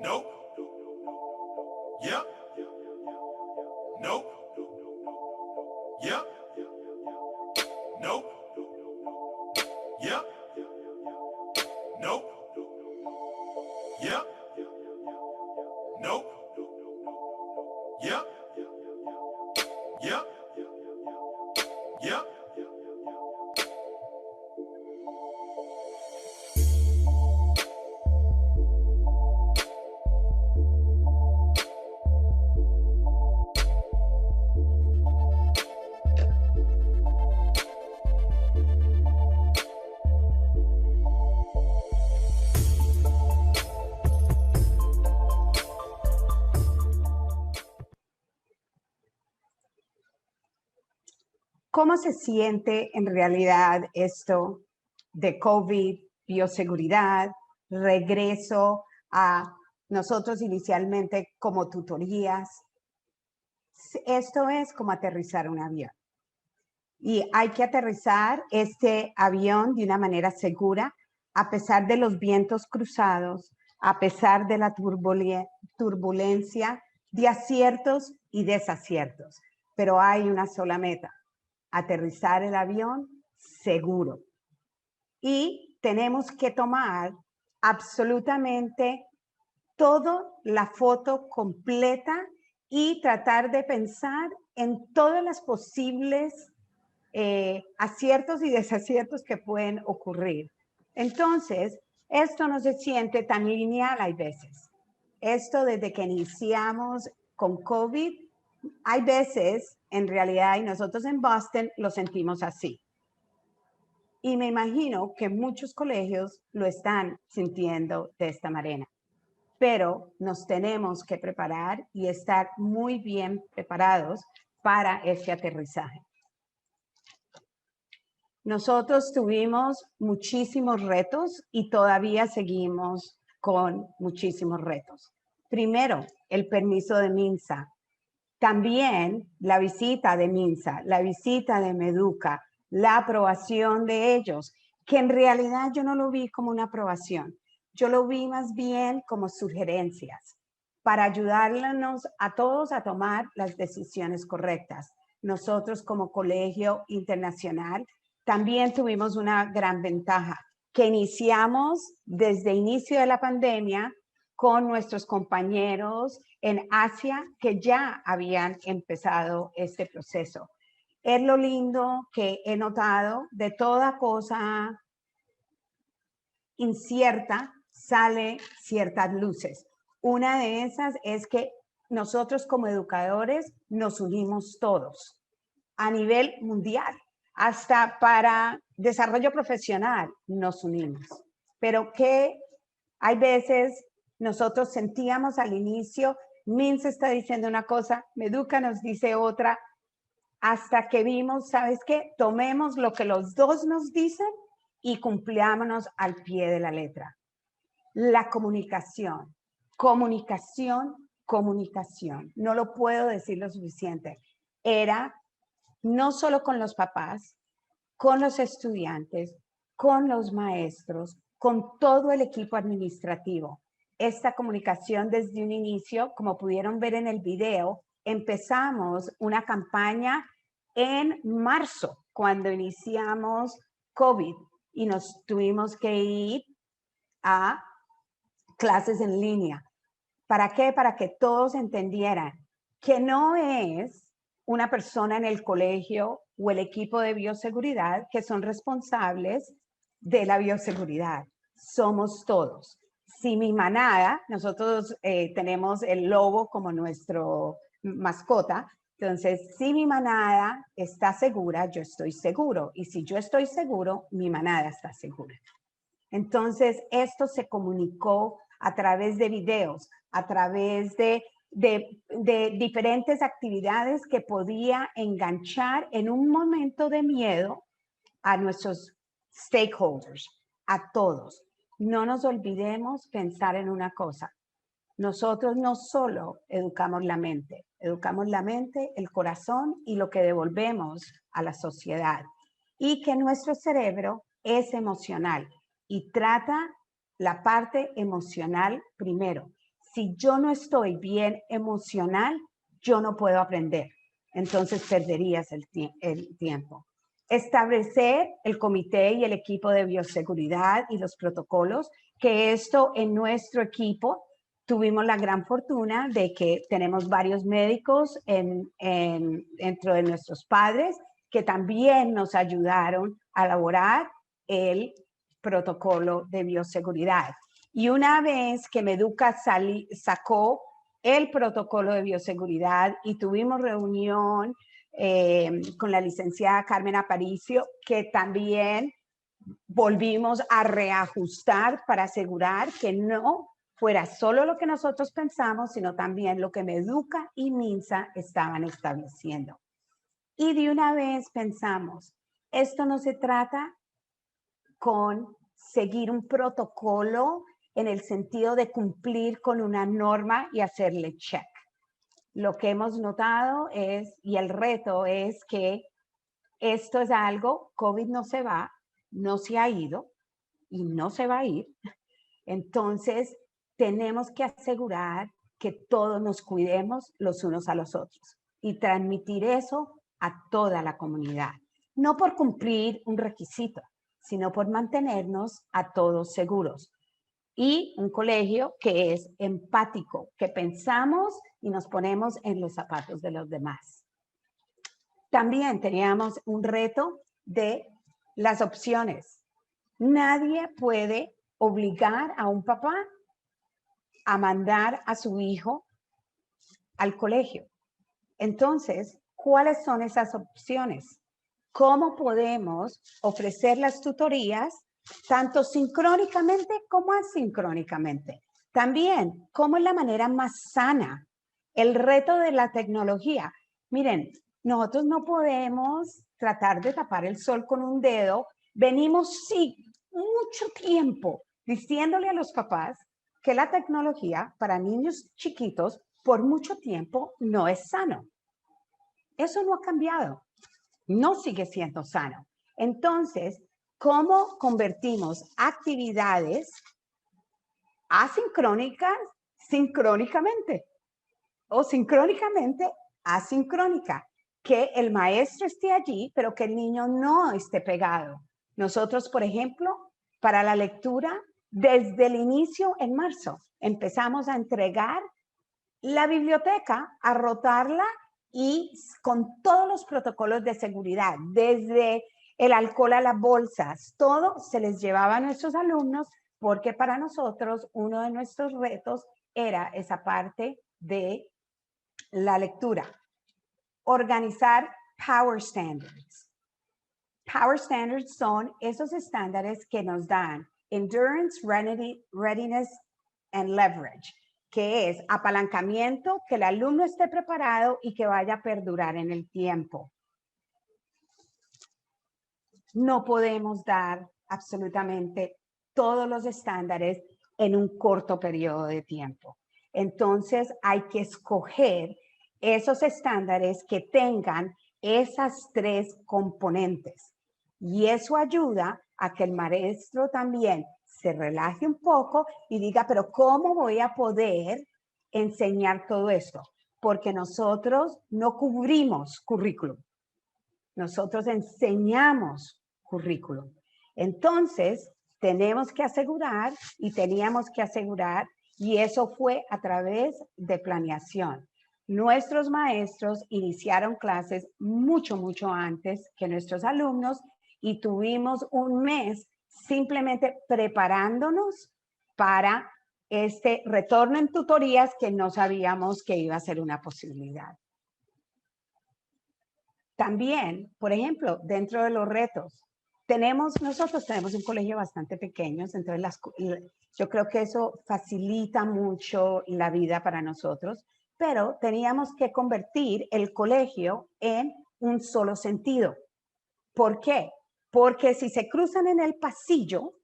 Nope. Yep. Nope. Yep. Nope. Yep. Nope. Yep. Nope. Yep. Yep. Yep. ¿Cómo se siente en realidad esto de COVID, bioseguridad, regreso a nosotros inicialmente como tutorías? Esto es como aterrizar un avión. Y hay que aterrizar este avión de una manera segura, a pesar de los vientos cruzados, a pesar de la turbulencia, de aciertos y desaciertos. Pero hay una sola meta: aterrizar el avión seguro. Y tenemos que tomar absolutamente toda la foto completa y tratar de pensar en todas las posibles aciertos y desaciertos que pueden ocurrir. Entonces, esto no se siente tan lineal hay veces. Esto desde que iniciamos con COVID, hay veces, en realidad, y nosotros en Boston lo sentimos así. Y me imagino que muchos colegios lo están sintiendo de esta manera. Pero nos tenemos que preparar y estar muy bien preparados para este aterrizaje. Nosotros tuvimos muchísimos retos y todavía seguimos con muchísimos retos. Primero, el permiso de MINSA. También la visita de MINSA, la visita de Meduca, la aprobación de ellos, que en realidad yo no lo vi como una aprobación. Yo lo vi más bien como sugerencias para ayudarnos a todos a tomar las decisiones correctas. Nosotros como colegio internacional también tuvimos una gran ventaja, que iniciamos desde inicio de la pandemia con nuestros compañeros en Asia que ya habían empezado este proceso. Es lo lindo que he notado: de toda cosa incierta sale ciertas luces. Una de esas es que nosotros como educadores nos unimos todos a nivel mundial. Hasta para desarrollo profesional nos unimos. Pero que hay veces nosotros sentíamos al inicio, MINSA está diciendo una cosa, Meduca nos dice otra, hasta que vimos, ¿sabes qué? Tomemos lo que los dos nos dicen y cumpliámonos al pie de la letra. La comunicación, comunicación, comunicación. No lo puedo decir lo suficiente. Era no solo con los papás, con los estudiantes, con los maestros, con todo el equipo administrativo. Esta comunicación desde un inicio, como pudieron ver en el video, empezamos una campaña en marzo, cuando iniciamos COVID, y nos tuvimos que ir a clases en línea. ¿Para qué? Para que todos entendieran que no es una persona en el colegio o el equipo de bioseguridad que son responsables de la bioseguridad. Somos todos. Si mi manada, nosotros tenemos el lobo como nuestro mascota, entonces si mi manada está segura, yo estoy seguro. Y si yo estoy seguro, mi manada está segura. Entonces esto se comunicó a través de videos, a través de diferentes actividades que podía enganchar en un momento de miedo a nuestros stakeholders, a todos. No nos olvidemos pensar en una cosa. Nosotros no solo educamos la mente, el corazón y lo que devolvemos a la sociedad. Y que nuestro cerebro es emocional y trata la parte emocional primero. Si yo no estoy bien emocional, yo no puedo aprender. Entonces perderías el tiempo. Establecer el comité y el equipo de bioseguridad y los protocolos, que esto en nuestro equipo tuvimos la gran fortuna de que tenemos varios médicos dentro de nuestros padres que también nos ayudaron a elaborar el protocolo de bioseguridad. Y una vez que Meduca sacó el protocolo de bioseguridad y tuvimos reunión con la licenciada Carmen Aparicio, que también volvimos a reajustar para asegurar que no fuera solo lo que nosotros pensamos, sino también lo que Meduca y MINSA estaban estableciendo. Y de una vez pensamos, esto no se trata con seguir un protocolo en el sentido de cumplir con una norma y hacerle check. Lo que hemos notado es, y el reto es que esto es algo, COVID no se va, no se ha ido y no se va a ir. Entonces, tenemos que asegurar que todos nos cuidemos los unos a los otros y transmitir eso a toda la comunidad. No por cumplir un requisito, sino por mantenernos a todos seguros. Y un colegio que es empático, que pensamos y nos ponemos en los zapatos de los demás. También teníamos un reto de las opciones. Nadie puede obligar a un papá a mandar a su hijo al colegio. Entonces, ¿cuáles son esas opciones? ¿Cómo podemos ofrecer las tutorías tanto sincrónicamente como asincrónicamente? También, ¿cómo es la manera más sana? El reto de la tecnología. Miren, nosotros no podemos tratar de tapar el sol con un dedo. Venimos, sí, mucho tiempo diciéndole a los papás que la tecnología para niños chiquitos por mucho tiempo no es sano. Eso no ha cambiado. No sigue siendo sano. Entonces, ¿cómo convertimos actividades asincrónicas sincrónicamente? O sincrónicamente asincrónica. Que el maestro esté allí, pero que el niño no esté pegado. Nosotros, por ejemplo, para la lectura, desde el inicio en marzo, empezamos a entregar la biblioteca, a rotarla y con todos los protocolos de seguridad, desde el alcohol a las bolsas, todo se les llevaba a nuestros alumnos porque para nosotros uno de nuestros retos era esa parte de la lectura. Organizar Power Standards. Power Standards son esos estándares que nos dan Endurance, Readiness, and Leverage, que es apalancamiento, que el alumno esté preparado y que vaya a perdurar en el tiempo. No podemos dar absolutamente todos los estándares en un corto periodo de tiempo. Entonces hay que escoger esos estándares que tengan esas tres componentes. Y eso ayuda a que el maestro también se relaje un poco y diga, pero ¿cómo voy a poder enseñar todo esto? Porque nosotros no cubrimos currículum. Nosotros enseñamos currículum. Entonces, tenemos que asegurar y teníamos que asegurar, y eso fue a través de planeación. Nuestros maestros iniciaron clases mucho antes que nuestros alumnos y tuvimos un mes simplemente preparándonos para este retorno en tutorías que no sabíamos que iba a ser una posibilidad. También, por ejemplo, dentro de los retos, nosotros tenemos un colegio bastante pequeño, entonces yo creo que eso facilita mucho la vida para nosotros, pero teníamos que convertir el colegio en un solo sentido. ¿Por qué? Porque si se cruzan en el pasillo,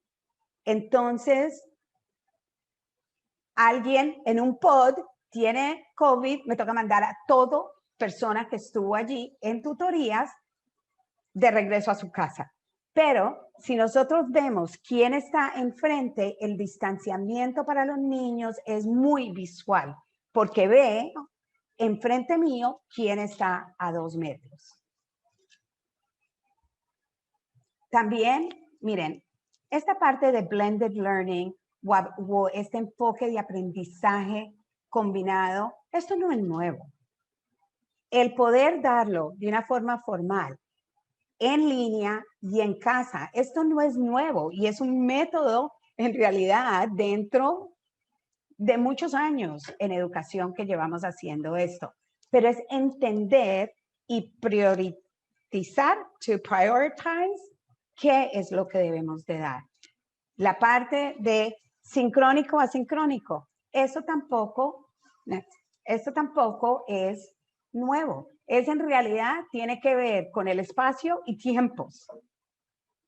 entonces alguien en un pod tiene COVID, me toca mandar a toda persona que estuvo allí en tutorías de regreso a su casa. Pero si nosotros vemos quién está enfrente, el distanciamiento para los niños es muy visual, porque ve enfrente mío quién está a 2 metros. También, miren, esta parte de blended learning, o este enfoque de aprendizaje combinado, esto no es nuevo. El poder darlo de una forma formal en línea y en casa. Esto no es nuevo y es un método en realidad dentro de muchos años en educación que llevamos haciendo esto, pero es entender y priorizar, to prioritize, qué es lo que debemos de dar. La parte de sincrónico a sincrónico, eso tampoco es nuevo. Es en realidad, tiene que ver con el espacio y tiempos.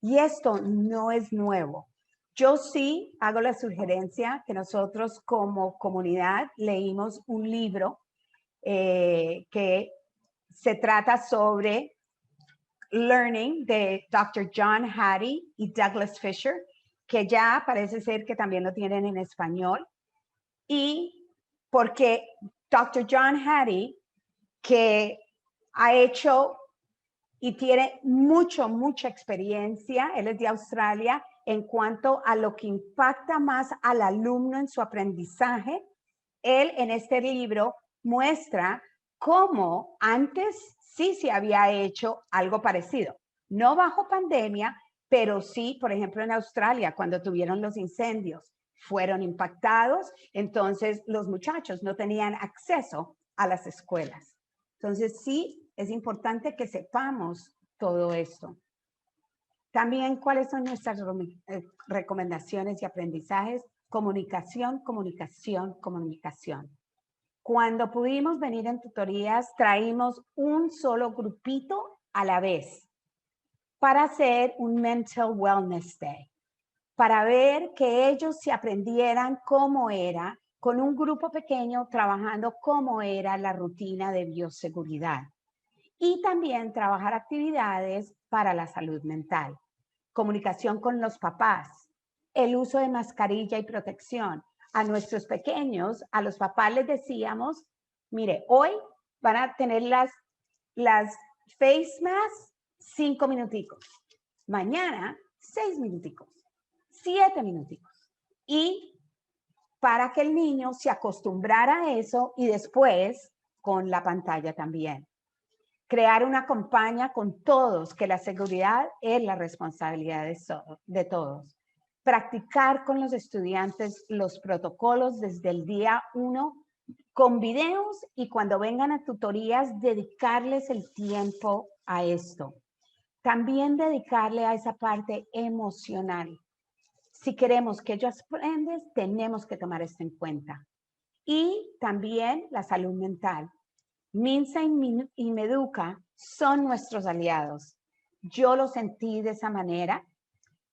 Y esto no es nuevo. Yo sí hago la sugerencia que nosotros como comunidad leímos un libro que se trata sobre Learning de Dr. John Hattie y Douglas Fisher, que ya parece ser que también lo tienen en español. Y porque Dr. John Hattie, que ha hecho y tiene mucha experiencia, él es de Australia, en cuanto a lo que impacta más al alumno en su aprendizaje, él en este libro muestra cómo antes sí se había hecho algo parecido. No bajo pandemia, pero sí, por ejemplo, en Australia, cuando tuvieron los incendios, fueron impactados, entonces los muchachos no tenían acceso a las escuelas. Entonces sí, es importante que sepamos todo esto. También, ¿cuáles son nuestras recomendaciones y aprendizajes? Comunicación, comunicación, comunicación. Cuando pudimos venir en tutorías, traímos un solo grupito a la vez para hacer un Mental Wellness Day, para ver que ellos se aprendieran cómo era, con un grupo pequeño, trabajando cómo era la rutina de bioseguridad. Y también trabajar actividades para la salud mental. Comunicación con los papás, el uso de mascarilla y protección. A nuestros pequeños, a los papás les decíamos, mire, hoy van a tener las face masks 5 minuticos, mañana 6 minuticos, 7 minuticos. Y para que el niño se acostumbrara a eso y después con la pantalla también. Crear una campaña con todos, que la seguridad es la responsabilidad de todos. Practicar con los estudiantes los protocolos desde el día 1, con videos, y cuando vengan a tutorías, dedicarles el tiempo a esto. También dedicarle a esa parte emocional. Si queremos que ellos aprendan, tenemos que tomar esto en cuenta. Y también la salud mental. Minsa y Meduca son nuestros aliados. Yo lo sentí de esa manera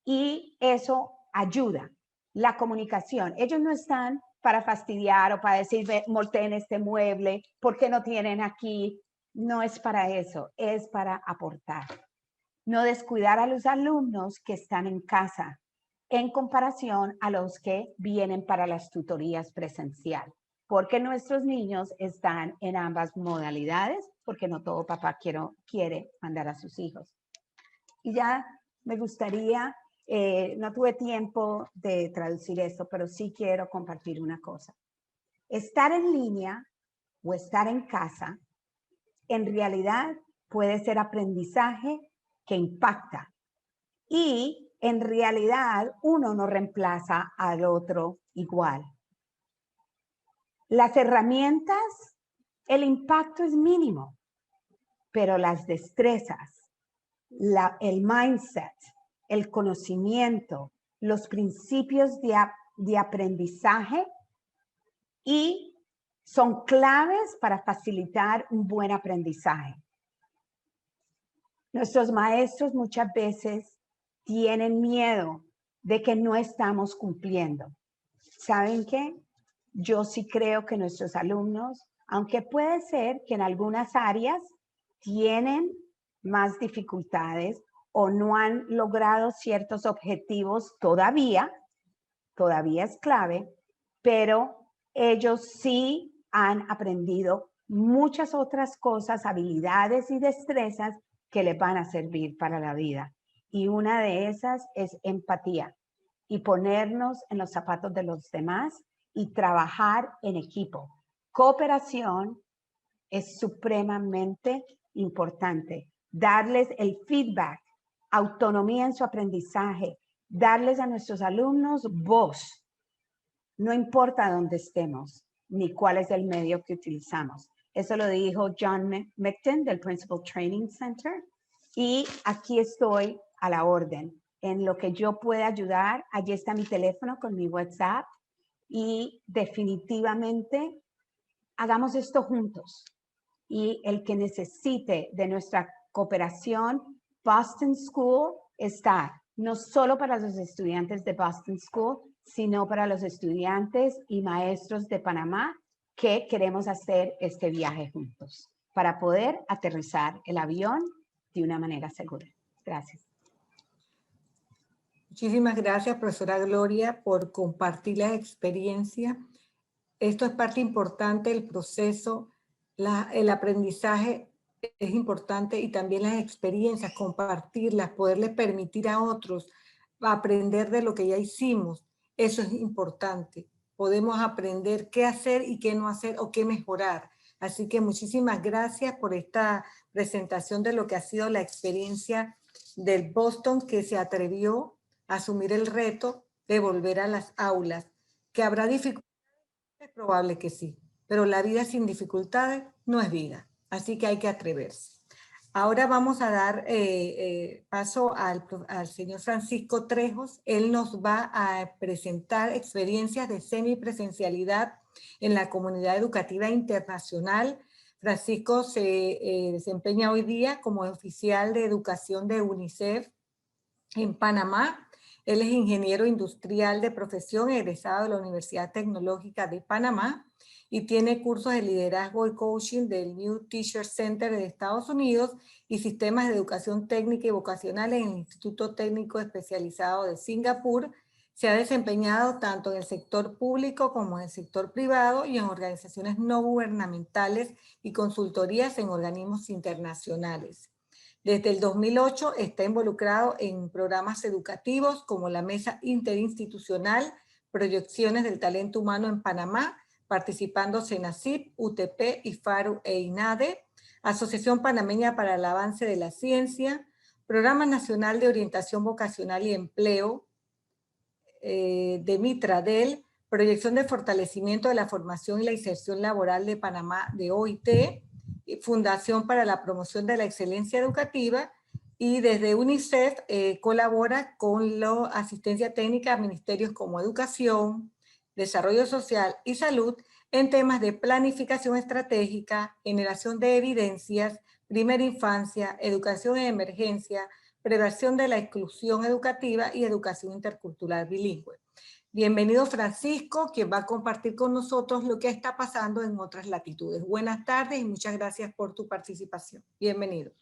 y eso ayuda. La comunicación. Ellos no están para fastidiar o para decir, volteen este mueble, ¿por qué no tienen aquí? No es para eso, es para aportar. No descuidar a los alumnos que están en casa en comparación a los que vienen para las tutorías presencial. Porque nuestros niños están en ambas modalidades, porque no todo papá quiere mandar a sus hijos. Y ya me gustaría, no tuve tiempo de traducir esto, pero sí quiero compartir una cosa. Estar en línea o estar en casa, en realidad puede ser aprendizaje que impacta. Y en realidad uno no reemplaza al otro igual. Las herramientas, el impacto es mínimo, pero las destrezas, el mindset, el conocimiento, los principios de aprendizaje y son claves para facilitar un buen aprendizaje. Nuestros maestros muchas veces tienen miedo de que no estamos cumpliendo. ¿Saben qué? Yo sí creo que nuestros alumnos, aunque puede ser que en algunas áreas tienen más dificultades o no han logrado ciertos objetivos todavía es clave, pero ellos sí han aprendido muchas otras cosas, habilidades y destrezas que les van a servir para la vida. Y una de esas es empatía y ponernos en los zapatos de los demás y trabajar en equipo. Cooperación es supremamente importante. darles el feedback, autonomía en su aprendizaje, darles a nuestros alumnos voz, no importa dónde estemos, ni cuál es el medio que utilizamos. Eso lo dijo John Micton del Principal Training Center. Y aquí estoy a la orden. En lo que yo pueda ayudar, allí está mi teléfono con mi WhatsApp. Y definitivamente hagamos esto juntos. Y el que necesite de nuestra cooperación, Boston School está no solo para los estudiantes de Boston School, sino para los estudiantes y maestros de Panamá que queremos hacer este viaje juntos para poder aterrizar el avión de una manera segura. Gracias. Muchísimas gracias, profesora Gloria, por compartir la experiencia. Esto es parte importante del proceso. El aprendizaje es importante y también las experiencias, compartirlas, poderle permitir a otros aprender de lo que ya hicimos. Eso es importante. Podemos aprender qué hacer y qué no hacer o qué mejorar. Así que muchísimas gracias por esta presentación de lo que ha sido la experiencia del Boston, que se atrevió a asumir el reto de volver a las aulas. ¿Que habrá dificultades? Es probable que sí, pero la vida sin dificultades no es vida, así que hay que atreverse. Ahora vamos a dar paso al señor Francisco Trejos. Él nos va a presentar experiencias de semipresencialidad en la comunidad educativa internacional. Francisco se desempeña hoy día como oficial de educación de UNICEF en Panamá. Él es ingeniero industrial de profesión, egresado de la Universidad Tecnológica de Panamá y tiene cursos de liderazgo y coaching del New Teacher Center de Estados Unidos y sistemas de educación técnica y vocacional en el Instituto Técnico Especializado de Singapur. Se ha desempeñado tanto en el sector público como en el sector privado y en organizaciones no gubernamentales y consultorías en organismos internacionales. Desde el 2008 está involucrado en programas educativos como la Mesa Interinstitucional Proyecciones del Talento Humano en Panamá, participando CENACYT, UTP, IFARU e INADE, Asociación Panameña para el Avance de la Ciencia, Programa Nacional de Orientación Vocacional y Empleo de Mitradel, Proyección de Fortalecimiento de la Formación y la Inserción Laboral de Panamá de OIT, Fundación para la Promoción de la Excelencia Educativa, y desde UNICEF colabora con la asistencia técnica a ministerios como Educación, Desarrollo Social y Salud en temas de planificación estratégica, generación de evidencias, primera infancia, educación en emergencia, prevención de la exclusión educativa y educación intercultural bilingüe. Bienvenido Francisco, quien va a compartir con nosotros lo que está pasando en otras latitudes. Buenas tardes y muchas gracias por tu participación. Bienvenido.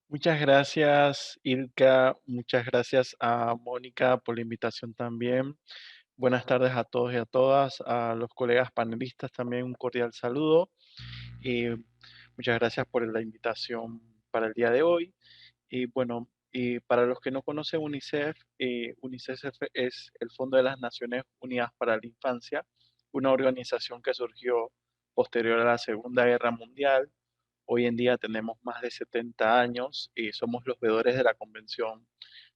Muchas gracias, Ilka. Muchas gracias a Mónica por la invitación también. Buenas tardes a todos y a todas, a los colegas panelistas también un cordial saludo. Y muchas gracias por la invitación para el día de hoy. Y bueno, y para los que no conocen UNICEF, UNICEF es el Fondo de las Naciones Unidas para la Infancia, una organización que surgió posterior a la Segunda Guerra Mundial. Hoy en día tenemos más de 70 años y somos los veedores de la Convención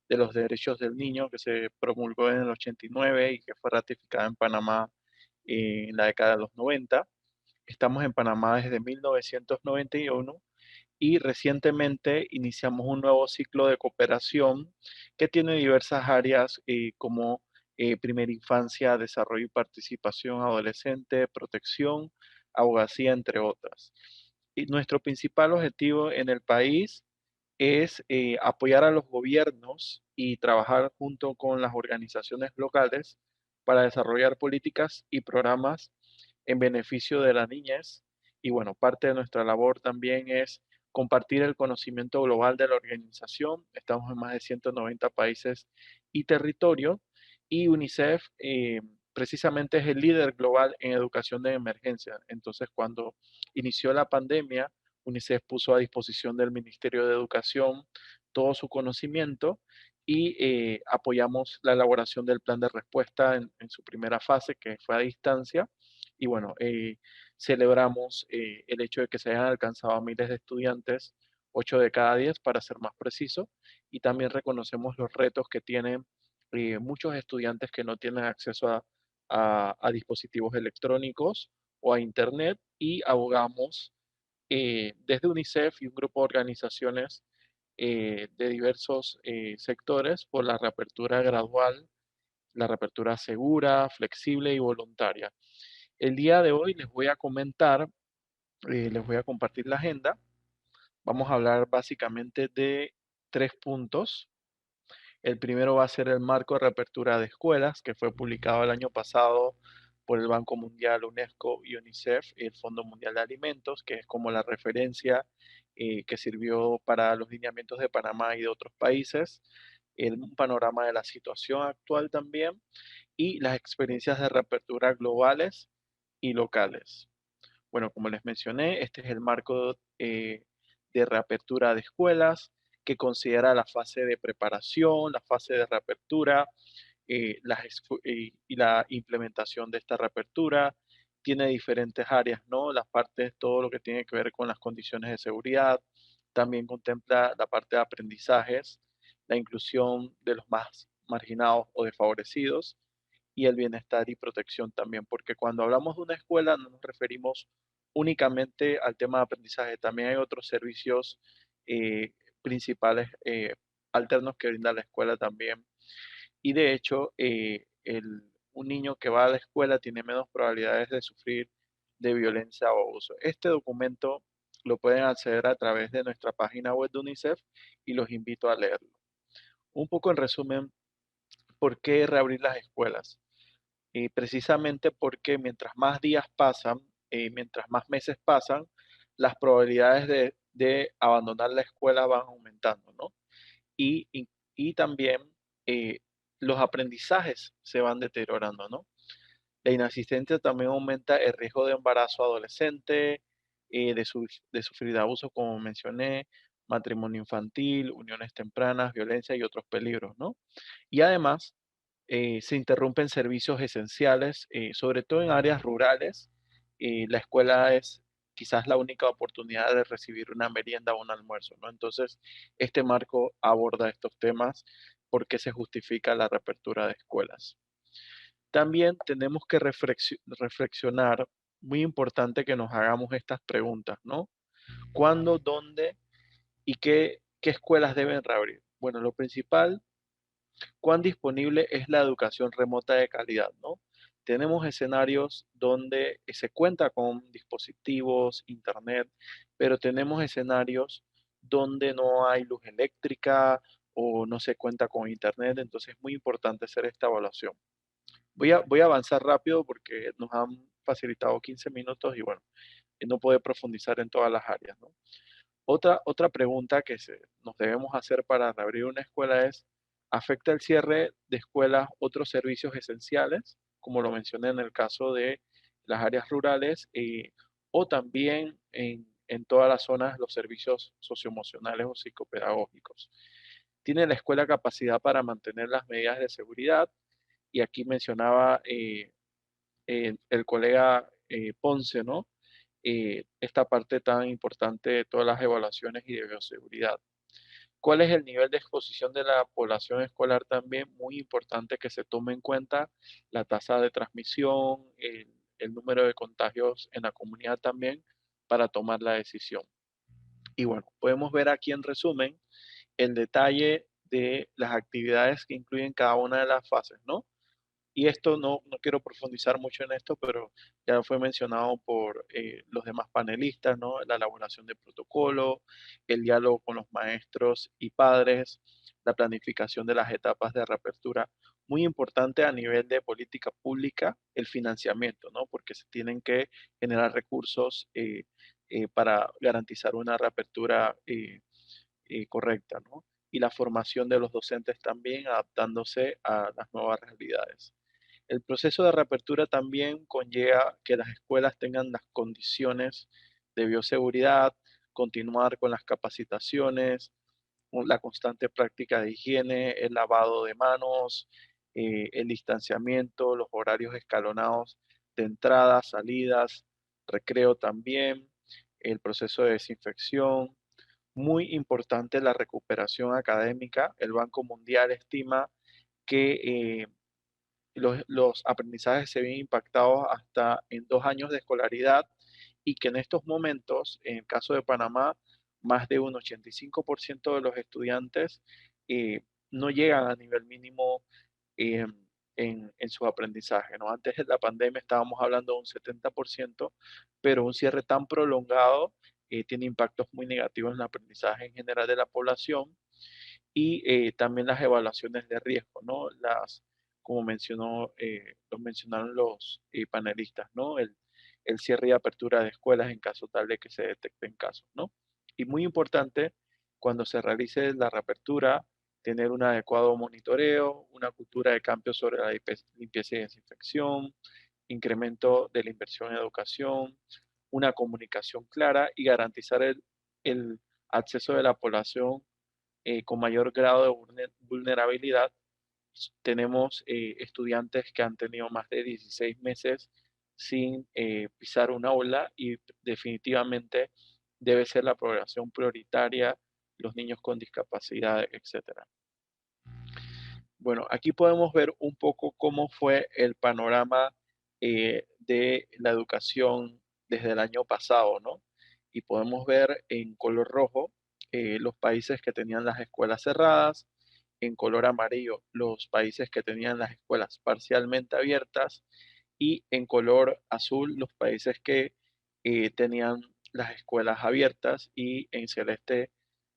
de los Derechos del Niño que se promulgó en el 89 y que fue ratificada en Panamá en la década de los 90. Estamos en Panamá desde 1991 y recientemente iniciamos un nuevo ciclo de cooperación que tiene diversas áreas como primera infancia, desarrollo y participación adolescente, protección, abogacía, entre otras. Y nuestro principal objetivo en el país es apoyar a los gobiernos y trabajar junto con las organizaciones locales para desarrollar políticas y programas en beneficio de la niñez. Y bueno, parte de nuestra labor también es compartir el conocimiento global de la organización. Estamos en más de 190 países y territorios y UNICEF precisamente es el líder global en educación de emergencia. Entonces, cuando inició la pandemia, UNICEF puso a disposición del Ministerio de Educación todo su conocimiento y apoyamos la elaboración del plan de respuesta en su primera fase, que fue a distancia. Y bueno, celebramos el hecho de que se hayan alcanzado a miles de estudiantes 8 de cada 10 para ser más preciso, y también reconocemos los retos que tienen muchos estudiantes que no tienen acceso a dispositivos electrónicos o a Internet, y abogamos desde UNICEF y un grupo de organizaciones de diversos sectores por la reapertura gradual, la reapertura segura, flexible y voluntaria. El día de hoy les voy a comentar, les voy a compartir la agenda. Vamos a hablar básicamente de 3 puntos. El primero va a ser el marco de reapertura de escuelas, que fue publicado el año pasado por el Banco Mundial, UNESCO y UNICEF, y el Fondo Mundial de Alimentos, que es como la referencia que sirvió para los lineamientos de Panamá y de otros países, un panorama de la situación actual también, y las experiencias de reapertura globales y locales. Bueno, como les mencioné, este es el marco de reapertura de escuelas, que considera la fase de preparación, la fase de reapertura y la implementación de esta reapertura. Tiene diferentes áreas, ¿no? Las partes, todo lo que tiene que ver con las condiciones de seguridad. También contempla la parte de aprendizajes, la inclusión de los más marginados o desfavorecidos, y el bienestar y protección también, porque cuando hablamos de una escuela no nos referimos únicamente al tema de aprendizaje, también hay otros servicios eh, principales alternos que brinda la escuela también. Y de hecho, un niño que va a la escuela tiene menos probabilidades de sufrir de violencia o abuso. Este documento lo pueden acceder a través de nuestra página web de UNICEF y los invito a leerlo. Un poco en resumen, ¿por qué reabrir las escuelas? Precisamente porque mientras más días pasan, mientras más meses pasan, las probabilidades de abandonar la escuela van aumentando, ¿no? Y también eh, los aprendizajes se van deteriorando, ¿no? La inasistencia también aumenta el riesgo de embarazo adolescente, de sufrir de abuso, como mencioné, matrimonio infantil, uniones tempranas, violencia y otros peligros, ¿no? Y además, se interrumpen servicios esenciales, sobre todo en áreas rurales. La escuela es quizás la única oportunidad de recibir una merienda o un almuerzo, ¿no? Entonces, este marco aborda estos temas porque se justifica la reapertura de escuelas. También tenemos que reflexionar, muy importante que nos hagamos estas preguntas, ¿no? ¿Cuándo, dónde y qué escuelas deben reabrir? Bueno, lo principal, cuán disponible es la educación remota de calidad, ¿no? Tenemos escenarios donde se cuenta con dispositivos, internet, pero tenemos escenarios donde no hay luz eléctrica o no se cuenta con internet, entonces es muy importante hacer esta evaluación. Voy a avanzar rápido porque nos han facilitado 15 minutos y bueno, no puede profundizar en todas las áreas, ¿no? Otra pregunta que nos debemos hacer para reabrir una escuela es, ¿afecta el cierre de escuelas otros servicios esenciales, como lo mencioné en el caso de las áreas rurales, o también en todas las zonas los servicios socioemocionales o psicopedagógicos? ¿Tiene la escuela capacidad para mantener las medidas de seguridad? Y aquí mencionaba el colega Ponce, ¿no? Esta parte tan importante de todas las evaluaciones y de bioseguridad. ¿Cuál es el nivel de exposición de la población escolar también? Muy importante que se tome en cuenta la tasa de transmisión, el número de contagios en la comunidad también para tomar la decisión. Y bueno, podemos ver aquí en resumen el detalle de las actividades que incluyen cada una de las fases, ¿no? Y esto no quiero profundizar mucho en esto, pero ya fue mencionado por los demás panelistas, ¿no? La elaboración de protocolo, el diálogo con los maestros y padres, la planificación de las etapas de reapertura. Muy importante a nivel de política pública, el financiamiento, ¿no? Porque se tienen que generar recursos para garantizar una reapertura correcta, ¿no? Y la formación de los docentes también adaptándose a las nuevas realidades. El proceso de reapertura también conlleva que las escuelas tengan las condiciones de bioseguridad, continuar con las capacitaciones, la constante práctica de higiene, el lavado de manos, el distanciamiento, los horarios escalonados de entradas, salidas, recreo también, el proceso de desinfección, muy importante la recuperación académica. El Banco Mundial estima que los aprendizajes se ven impactados hasta en 2 años de escolaridad y que en estos momentos, en el caso de Panamá, más de un 85% de los estudiantes eh, no llegan a nivel mínimo eh, en su aprendizaje, ¿no? Antes de la pandemia estábamos hablando de un 70%, pero un cierre tan prolongado tiene impactos muy negativos en el aprendizaje en general de la población y también las evaluaciones de riesgo, ¿no? Como lo mencionaron los panelistas, ¿no? El cierre y apertura de escuelas en caso tal de que se detecten casos, ¿no? Y muy importante, cuando se realice la reapertura, tener un adecuado monitoreo, una cultura de cambio sobre la limpieza y desinfección, incremento de la inversión en educación, una comunicación clara y garantizar el acceso de la población con mayor grado de vulnerabilidad. Tenemos estudiantes que han tenido más de 16 meses sin pisar una aula y definitivamente debe ser la población prioritaria, los niños con discapacidad, etcétera. Bueno, aquí podemos ver un poco cómo fue el panorama de la educación desde el año pasado, ¿no? Y podemos ver en color rojo los países que tenían las escuelas cerradas, en color amarillo los países que tenían las escuelas parcialmente abiertas y en color azul los países que tenían las escuelas abiertas y en celeste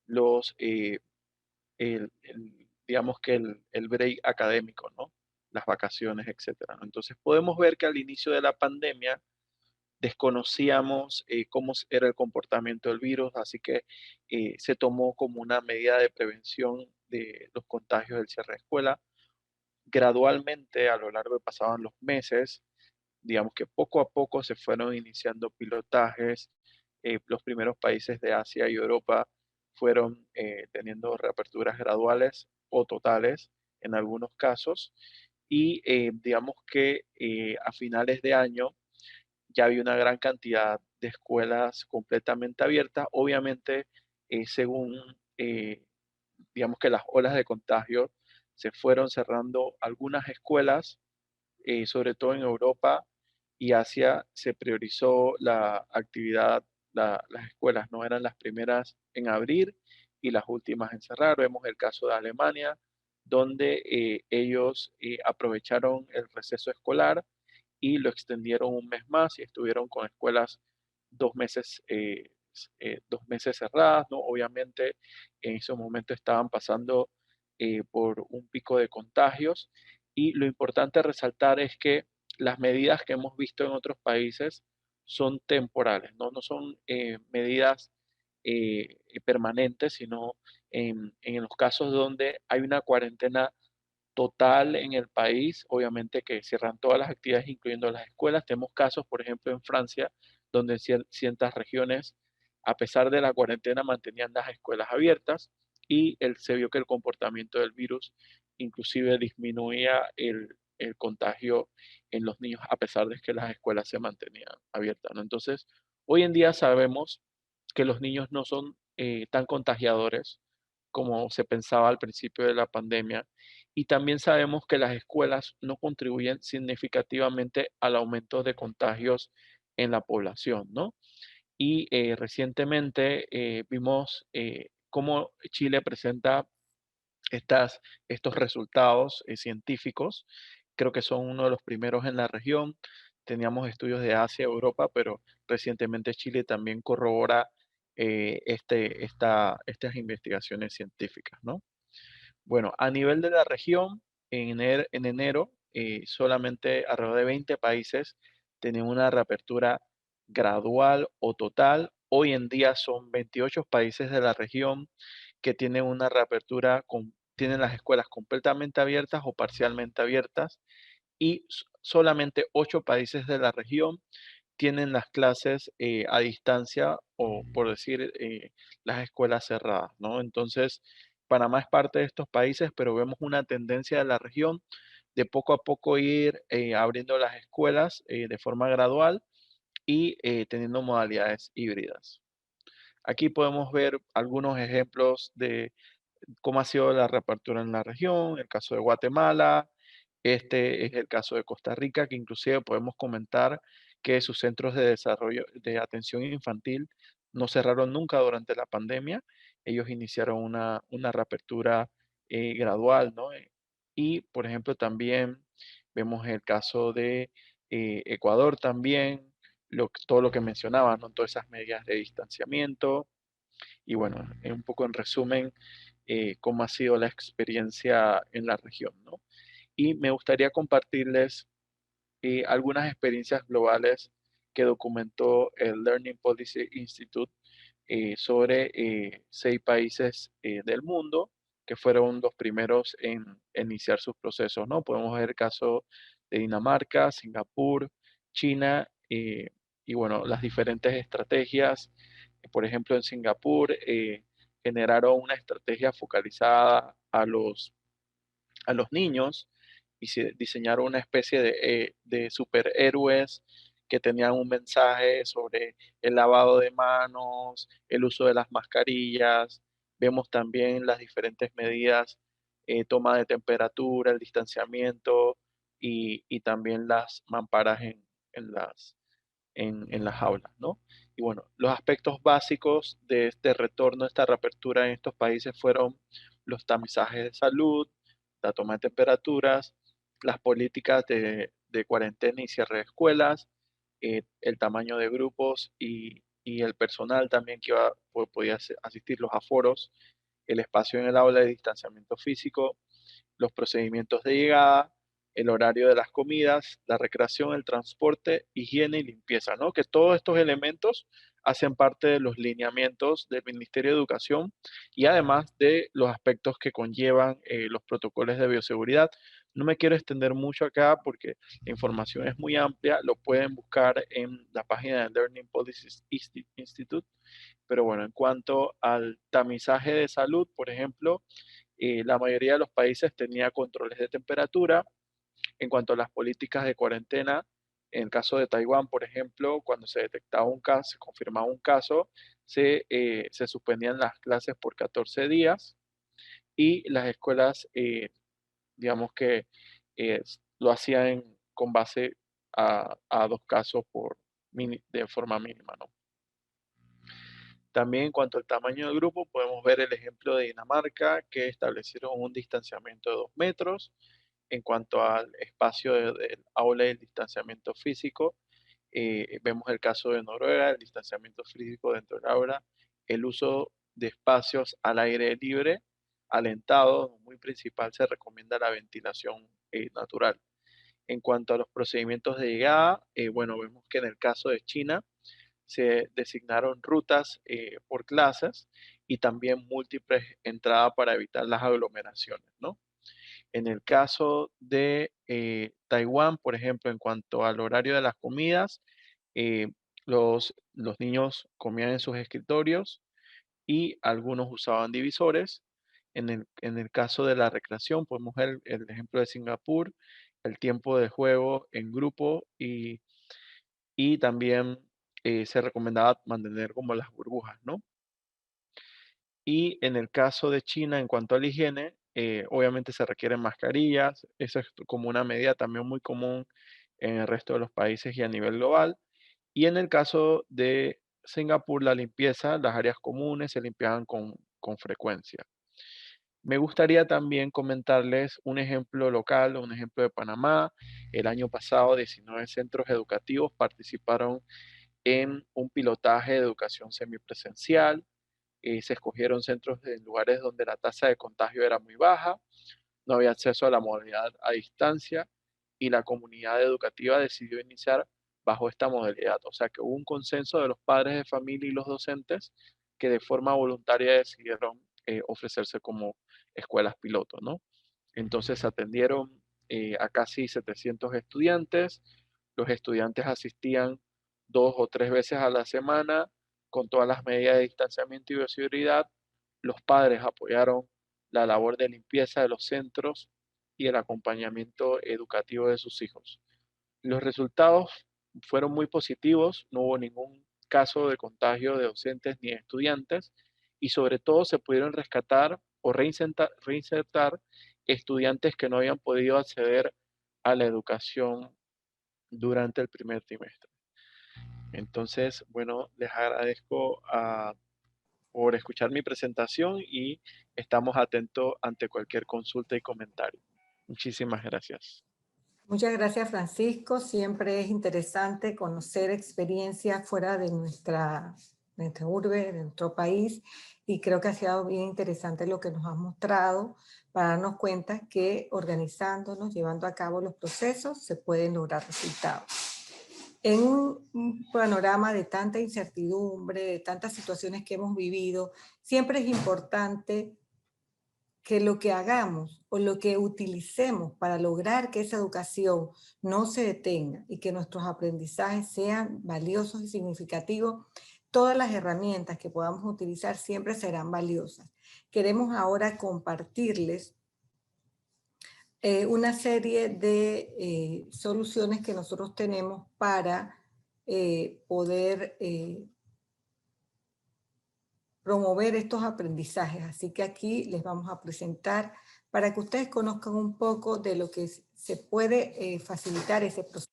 los digamos que el break académico, ¿no? Las vacaciones, etcétera, ¿no? Entonces podemos ver que al inicio de la pandemia desconocíamos cómo era el comportamiento del virus, así que se tomó como una medida de prevención de los contagios del cierre de escuela. Gradualmente, a lo largo de pasaban los meses, digamos que poco a poco se fueron iniciando pilotajes. Los primeros países de Asia y Europa fueron teniendo reaperturas graduales o totales en algunos casos. Y digamos que a finales de año ya había una gran cantidad de escuelas completamente abiertas, obviamente según digamos que las olas de contagio se fueron cerrando algunas escuelas, sobre todo en Europa y Asia se priorizó la actividad, las escuelas no eran las primeras en abrir y las últimas en cerrar. Vemos el caso de Alemania, donde ellos aprovecharon el receso escolar y lo extendieron un mes más y estuvieron con escuelas 2 meses, 2 meses cerradas, ¿no? Obviamente en ese momento estaban pasando por un pico de contagios y lo importante resaltar es que las medidas que hemos visto en otros países son temporales, no son medidas permanentes, sino en los casos donde hay una cuarentena total en el país, obviamente que cierran todas las actividades, incluyendo las escuelas. Tenemos casos, por ejemplo, en Francia, donde en ciertas regiones, a pesar de la cuarentena, mantenían las escuelas abiertas y se vio que el comportamiento del virus inclusive disminuía el contagio en los niños, a pesar de que las escuelas se mantenían abiertas, ¿no? Entonces, hoy en día sabemos que los niños no son tan contagiadores como se pensaba al principio de la pandemia. Y también sabemos que las escuelas no contribuyen significativamente al aumento de contagios en la población, ¿no? Y recientemente vimos cómo Chile presenta estos resultados científicos. Creo que son uno de los primeros en la región. Teníamos estudios de Asia, Europa, pero recientemente Chile también corrobora estas investigaciones científicas, ¿no? Bueno, a nivel de la región, en enero solamente alrededor de 20 países tenían una reapertura gradual o total. Hoy en día son 28 países de la región que tienen una reapertura, tienen las escuelas completamente abiertas o parcialmente abiertas y solamente 8 países de la región tienen las clases a distancia o, por decir, las escuelas cerradas, ¿no? Entonces, Panamá es parte de estos países, pero vemos una tendencia de la región de poco a poco ir abriendo las escuelas de forma gradual y teniendo modalidades híbridas. Aquí podemos ver algunos ejemplos de cómo ha sido la reapertura en la región, el caso de Guatemala, este es el caso de Costa Rica, que inclusive podemos comentar que sus centros de desarrollo de atención infantil no cerraron nunca durante la pandemia. Ellos iniciaron una reapertura gradual, ¿no? Y, por ejemplo, también vemos el caso de Ecuador también, todo lo que mencionaba, ¿no? Todas esas medidas de distanciamiento. Y bueno, un poco en resumen, cómo ha sido la experiencia en la región, ¿no? Y me gustaría compartirles algunas experiencias globales que documentó el Learning Policy Institute sobre 6 países del mundo que fueron los primeros en iniciar sus procesos, ¿no? Podemos ver el caso de Dinamarca, Singapur, China, y bueno, las diferentes estrategias. Por ejemplo, en Singapur generaron una estrategia focalizada a los niños y se diseñaron una especie de superhéroes que tenían un mensaje sobre el lavado de manos, el uso de las mascarillas. Vemos también las diferentes medidas, toma de temperatura, el distanciamiento y también las mamparas en las aulas, ¿no? Y bueno, los aspectos básicos de este retorno, esta reapertura en estos países fueron los tamizajes de salud, la toma de temperaturas, las políticas de cuarentena y cierre de escuelas, el tamaño de grupos y el personal también que podía asistir, los aforos, el espacio en el aula de distanciamiento físico, los procedimientos de llegada, el horario de las comidas, la recreación, el transporte, higiene y limpieza, ¿no? Que todos estos elementos hacen parte de los lineamientos del Ministerio de Educación y además de los aspectos que conllevan los protocolos de bioseguridad. No me quiero extender mucho acá porque la información es muy amplia, lo pueden buscar en la página del Learning Policy Institute, pero bueno, en cuanto al tamizaje de salud, por ejemplo, la mayoría de los países tenía controles de temperatura. En cuanto a las políticas de cuarentena, en el caso de Taiwán, por ejemplo, cuando se detectaba un caso, se confirmaba un caso, se suspendían las clases por 14 días y las escuelas, digamos que eh, lo hacían con base a 2 casos de forma mínima, ¿no? También en cuanto al tamaño del grupo, podemos ver el ejemplo de Dinamarca, que establecieron un distanciamiento de 2 metros. En cuanto al espacio del aula y el distanciamiento físico, vemos el caso de Noruega, el distanciamiento físico dentro del aula, el uso de espacios al aire libre, alentado, muy principal, se recomienda la ventilación natural. En cuanto a los procedimientos de llegada, bueno, vemos que en el caso de China, se designaron rutas por clases y también múltiples entradas para evitar las aglomeraciones, ¿no? En el caso de Taiwán, por ejemplo, en cuanto al horario de las comidas, eh, los niños comían en sus escritorios y algunos usaban divisores. En el caso de la recreación, podemos ver el ejemplo de Singapur, el tiempo de juego en grupo y también se recomendaba mantener como las burbujas, ¿no? Y en el caso de China, en cuanto a la higiene, obviamente se requieren mascarillas, eso es como una medida también muy común en el resto de los países y a nivel global. Y en el caso de Singapur, la limpieza, las áreas comunes se limpiaban con frecuencia. Me gustaría también comentarles un ejemplo local, un ejemplo de Panamá. El año pasado, 19 centros educativos participaron en un pilotaje de educación semipresencial. Se escogieron centros en lugares donde la tasa de contagio era muy baja, no había acceso a la modalidad a distancia y la comunidad educativa decidió iniciar bajo esta modalidad. O sea que hubo un consenso de los padres de familia y los docentes que de forma voluntaria decidieron ofrecerse como escuelas piloto, ¿no? Entonces atendieron a casi 700 estudiantes. Los estudiantes asistían 2 o 3 veces a la semana con todas las medidas de distanciamiento y bioseguridad. Los padres apoyaron la labor de limpieza de los centros y el acompañamiento educativo de sus hijos. Los resultados fueron muy positivos, no hubo ningún caso de contagio de docentes ni de estudiantes, y sobre todo se pudieron rescatar o reinsertar estudiantes que no habían podido acceder a la educación durante el primer trimestre. Entonces, bueno, les agradezco por escuchar mi presentación y estamos atentos ante cualquier consulta y comentario. Muchísimas gracias. Muchas gracias, Francisco. Siempre es interesante conocer experiencias fuera de nuestra urbe, de nuestro país, y creo que ha sido bien interesante lo que nos has mostrado para darnos cuenta que organizándonos, llevando a cabo los procesos, se pueden lograr resultados. En un panorama de tanta incertidumbre, de tantas situaciones que hemos vivido, siempre es importante que lo que hagamos o lo que utilicemos para lograr que esa educación no se detenga y que nuestros aprendizajes sean valiosos y significativos, todas las herramientas que podamos utilizar siempre serán valiosas. Queremos ahora compartirles una serie de soluciones que nosotros tenemos para poder promover estos aprendizajes. Así que aquí les vamos a presentar para que ustedes conozcan un poco de lo que se puede facilitar ese proceso.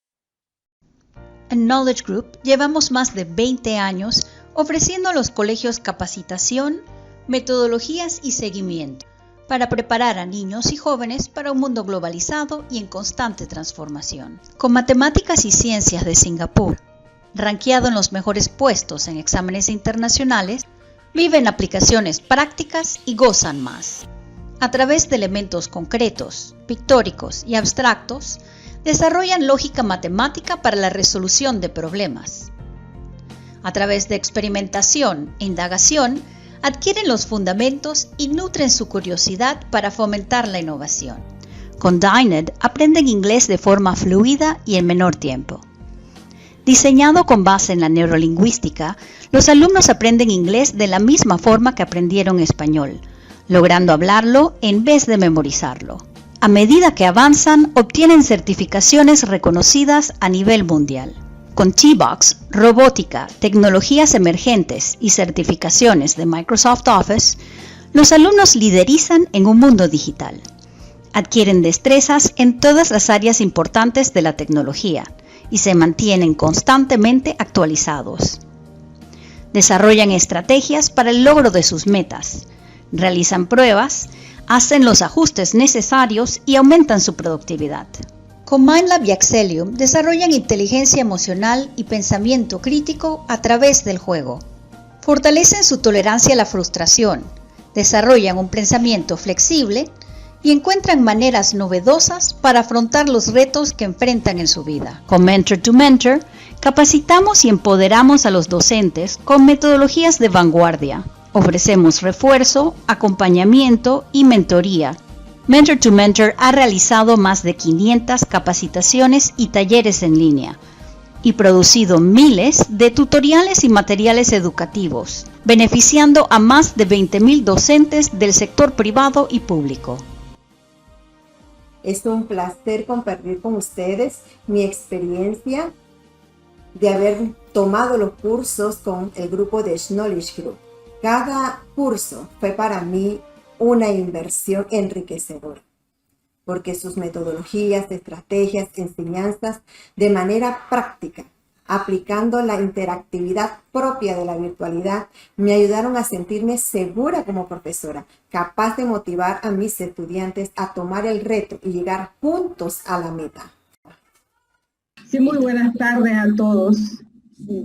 En Knowledge Group llevamos más de 20 años ofreciendo a los colegios capacitación, metodologías y seguimiento para preparar a niños y jóvenes para un mundo globalizado y en constante transformación. Con Matemáticas y Ciencias de Singapur, rankeado en los mejores puestos en exámenes internacionales, viven aplicaciones prácticas y gozan más. A través de elementos concretos, pictóricos y abstractos, desarrollan lógica matemática para la resolución de problemas. A través de experimentación e indagación, adquieren los fundamentos y nutren su curiosidad para fomentar la innovación. Con Dined aprenden inglés de forma fluida y en menor tiempo. Diseñado con base en la neurolingüística, los alumnos aprenden inglés de la misma forma que aprendieron español, logrando hablarlo en vez de memorizarlo. A medida que avanzan, obtienen certificaciones reconocidas a nivel mundial. Con T-Box, robótica, tecnologías emergentes y certificaciones de Microsoft Office, los alumnos liderizan en un mundo digital. Adquieren destrezas en todas las áreas importantes de la tecnología y se mantienen constantemente actualizados. Desarrollan estrategias para el logro de sus metas, realizan pruebas, hacen los ajustes necesarios y aumentan su productividad. Con MindLab y Axelium desarrollan inteligencia emocional y pensamiento crítico a través del juego. Fortalecen su tolerancia a la frustración, desarrollan un pensamiento flexible y encuentran maneras novedosas para afrontar los retos que enfrentan en su vida. Con Mentor to Mentor, capacitamos y empoderamos a los docentes con metodologías de vanguardia. Ofrecemos refuerzo, acompañamiento y mentoría. Mentor to Mentor ha realizado más de 500 capacitaciones y talleres en línea y producido miles de tutoriales y materiales educativos, beneficiando a más de 20,000 docentes del sector privado y público. Es un placer compartir con ustedes mi experiencia de haber tomado los cursos con el grupo de Knowledge Group. Cada curso fue para mí una inversión enriquecedora, porque sus metodologías, estrategias, enseñanzas de manera práctica, aplicando la interactividad propia de la virtualidad, me ayudaron a sentirme segura como profesora, capaz de motivar a mis estudiantes a tomar el reto y llegar juntos a la meta. Sí, muy buenas tardes a todos.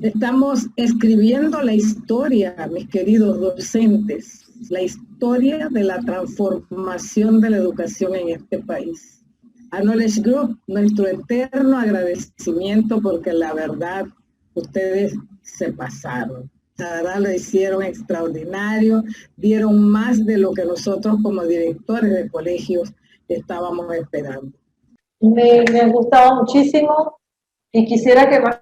Estamos escribiendo la historia, mis queridos docentes, la historia de la transformación de la educación en este país. A Knowledge Group, nuestro eterno agradecimiento porque la verdad, ustedes se pasaron. La verdad lo hicieron extraordinario, dieron más de lo que nosotros como directores de colegios estábamos esperando. Me ha gustado muchísimo y quisiera que más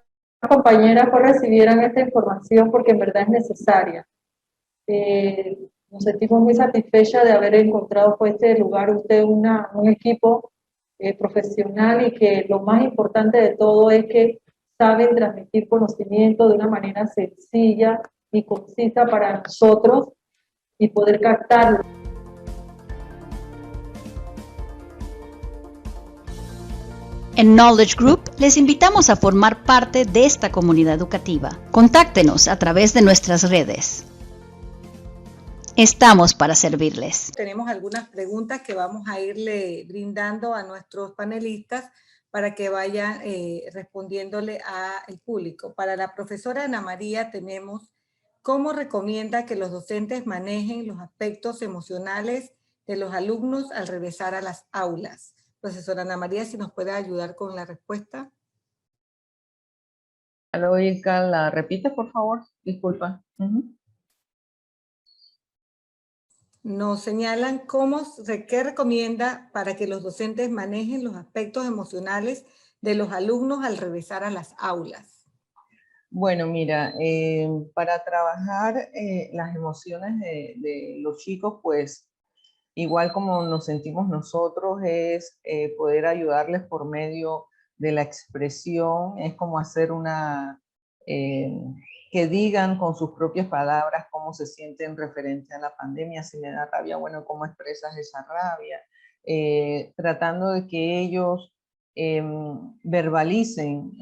compañeras recibieran esta información porque en verdad es necesaria. Nos sentimos muy satisfechas de haber encontrado este lugar, usted un equipo profesional y que lo más importante de todo es que saben transmitir conocimiento de una manera sencilla y concisa para nosotros y poder captarlo. En Knowledge Group les invitamos a formar parte de esta comunidad educativa. Contáctenos a través de nuestras redes. Estamos para servirles. Tenemos algunas preguntas que vamos a irle brindando a nuestros panelistas para que vayan respondiéndole al público. Para la profesora Ana María tenemos: ¿cómo recomienda que los docentes manejen los aspectos emocionales de los alumnos al regresar a las aulas? Profesora Ana María, si nos puede ayudar con la respuesta. Aló, Ilka, ¿la repite, por favor? Disculpa. Nos señalan qué recomienda para que los docentes manejen los aspectos emocionales de los alumnos al regresar a las aulas. Bueno, mira, para trabajar las emociones de los chicos, pues igual como nos sentimos nosotros, es poder ayudarles por medio de la expresión, es como hacer que digan con sus propias palabras cómo se sienten referente a la pandemia. Si me da rabia, bueno, ¿cómo expresas esa rabia? Tratando de que ellos verbalicen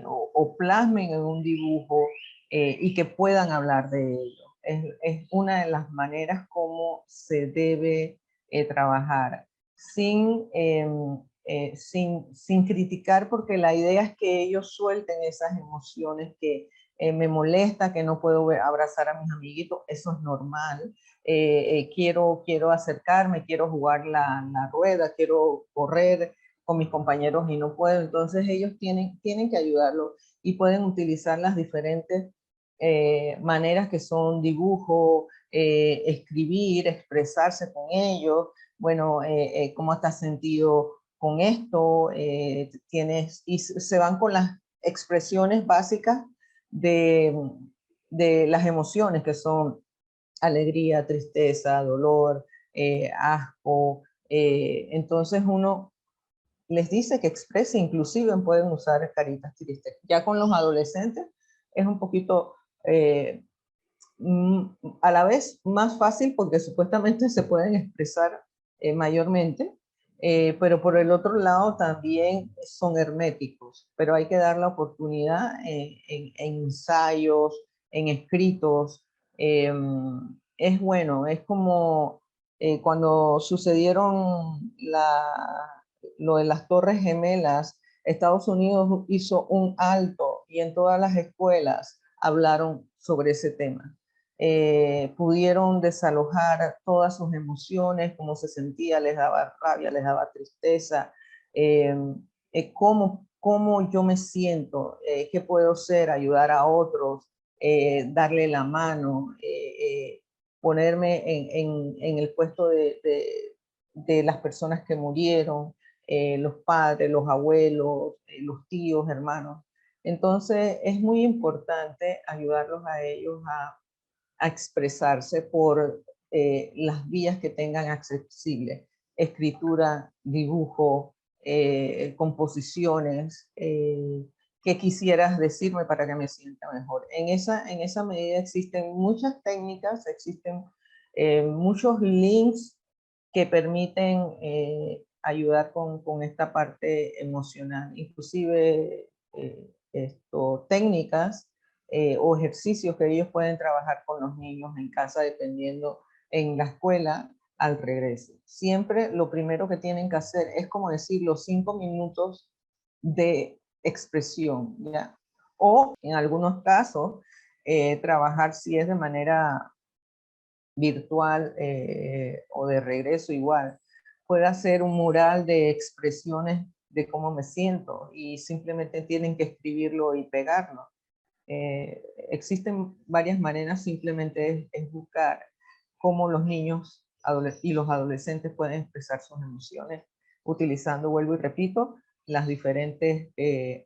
o plasmen en un dibujo y que puedan hablar de ello. Es una de las maneras como se debe trabajar, sin criticar, porque la idea es que ellos suelten esas emociones que me molesta, que no puedo abrazar a mis amiguitos, eso es normal. Quiero acercarme, quiero jugar la rueda, quiero correr con mis compañeros y no puedo. Entonces ellos tienen que ayudarlo y pueden utilizar las diferentes maneras que son dibujo, escribir, expresarse con ellos. Bueno, ¿cómo te has sentido con esto? Y se van con las expresiones básicas de las emociones, que son alegría, tristeza, dolor, asco. Entonces uno les dice que exprese, inclusive pueden usar caritas tristes. Ya con los adolescentes es un poquito a la vez más fácil, porque supuestamente se pueden expresar mayormente, pero por el otro lado también son herméticos, pero hay que dar la oportunidad en ensayos, en escritos. Es bueno, es como cuando sucedieron lo de las Torres Gemelas. Estados Unidos hizo un alto y en todas las escuelas hablaron sobre ese tema. Pudieron desalojar todas sus emociones, cómo se sentía, les daba rabia, les daba tristeza, cómo yo me siento, qué puedo ser, ayudar a otros, darle la mano, ponerme en el puesto de las personas que murieron, los padres, los abuelos, los tíos, hermanos. Entonces es muy importante ayudarlos a ellos a expresarse por las vías que tengan accesibles: escritura, dibujo, composiciones. ¿Qué quisieras decirme para que me sienta mejor? En esa medida existen muchas técnicas, existen muchos links que permiten ayudar con esta parte emocional, inclusive técnicas o ejercicios que ellos pueden trabajar con los niños en casa, dependiendo en la escuela al regreso. Siempre lo primero que tienen que hacer es, como decir, los 5 minutos de expresión, ¿ya? O en algunos casos, trabajar, si es de manera virtual o de regreso, igual, puede hacer un mural de expresiones de cómo me siento y simplemente tienen que escribirlo y pegarlo. Existen varias maneras, simplemente es buscar cómo los niños y los adolescentes pueden expresar sus emociones utilizando, vuelvo y repito, las diferentes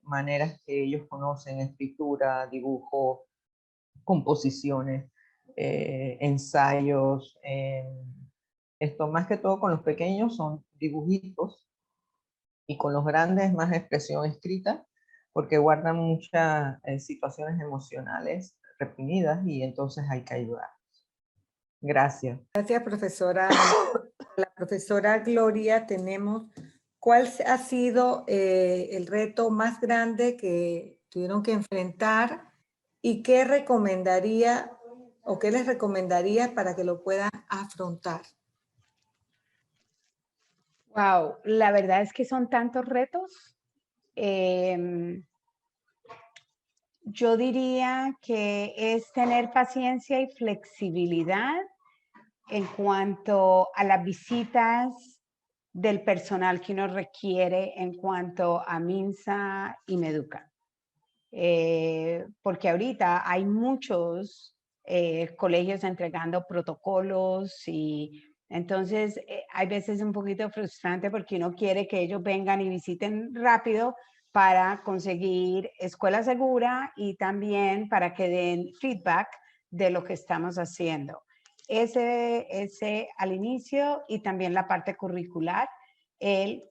maneras que ellos conocen: escritura, dibujo, composiciones, ensayos. Esto más que todo con los pequeños son dibujitos y con los grandes más expresión escrita. porque guardan muchas situaciones emocionales reprimidas y entonces hay que ayudar. Gracias. Gracias, profesora Ana. La profesora Gloria, tenemos, ¿cuál ha sido el reto más grande que tuvieron que enfrentar y qué recomendaría o qué les recomendaría para que lo puedan afrontar? Wow, la verdad es que son tantos retos. Yo diría que es tener paciencia y flexibilidad en cuanto a las visitas del personal que uno requiere en cuanto a MINSA y Meduca. Porque ahorita hay muchos colegios entregando protocolos y entonces hay veces un poquito frustrante porque uno quiere que ellos vengan y visiten rápido para conseguir escuela segura y también para que den feedback de lo que estamos haciendo. Ese al inicio y también la parte curricular, el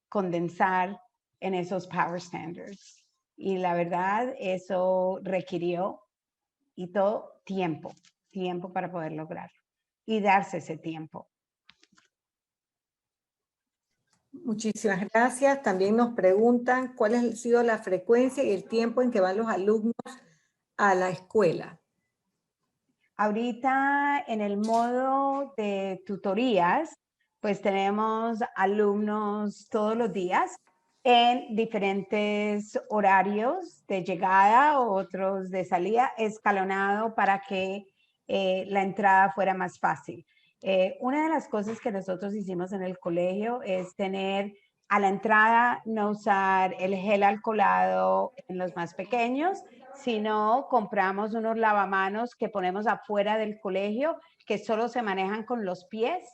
condensar en esos power standards. Y la verdad, eso requirió y todo tiempo para poder lograrlo y darse ese tiempo. Muchísimas gracias. También nos preguntan cuál ha sido la frecuencia y el tiempo en que van los alumnos a la escuela. Ahorita en el modo de tutorías, pues tenemos alumnos todos los días en diferentes horarios de llegada, otros de salida, escalonado para que la entrada fuera más fácil. Una de las cosas que nosotros hicimos en el colegio es tener a la entrada, no usar el gel alcoholado en los más pequeños, sino compramos unos lavamanos que ponemos afuera del colegio, que solo se manejan con los pies,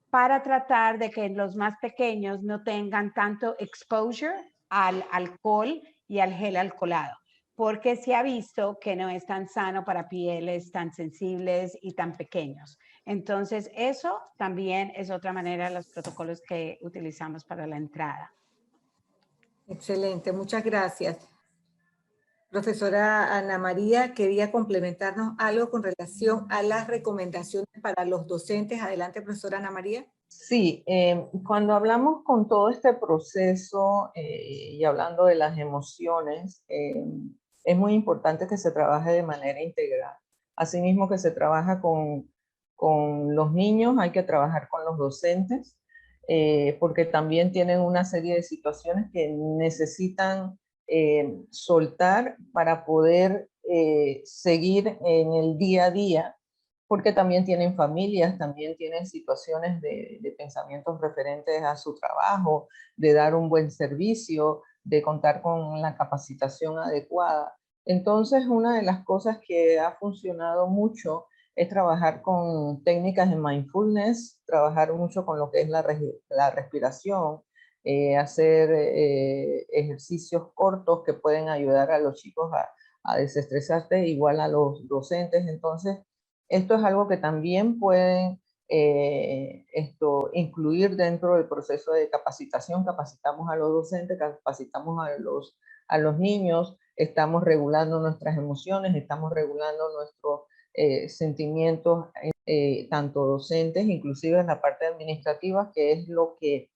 para tratar de que los más pequeños no tengan tanto exposure al alcohol y al gel alcoholado, porque se ha visto que no es tan sano para pieles tan sensibles y tan pequeños. Entonces, eso también es otra manera de los protocolos que utilizamos para la entrada. Excelente, muchas gracias. Profesora Ana María, quería complementarnos algo con relación a las recomendaciones para los docentes. Adelante, profesora Ana María. Sí, cuando hablamos con todo este proceso y hablando de las emociones, es muy importante que se trabaje de manera integral. Asimismo que se trabaja con los niños, hay que trabajar con los docentes, porque también tienen una serie de situaciones que necesitan soltar para poder seguir en el día a día, porque también tienen familias, también tienen situaciones de pensamientos referentes a su trabajo, de dar un buen servicio, de contar con la capacitación adecuada. Entonces, una de las cosas que ha funcionado mucho es trabajar con técnicas de mindfulness, trabajar mucho con lo que es la respiración, hacer ejercicios cortos que pueden ayudar a los chicos a desestresarse, igual a los docentes. Entonces, esto es algo que también pueden incluir dentro del proceso de capacitación. Capacitamos a los docentes, capacitamos a los niños, estamos regulando nuestras emociones, estamos regulando nuestros sentimientos, tanto docentes, inclusive en la parte administrativa, que es lo que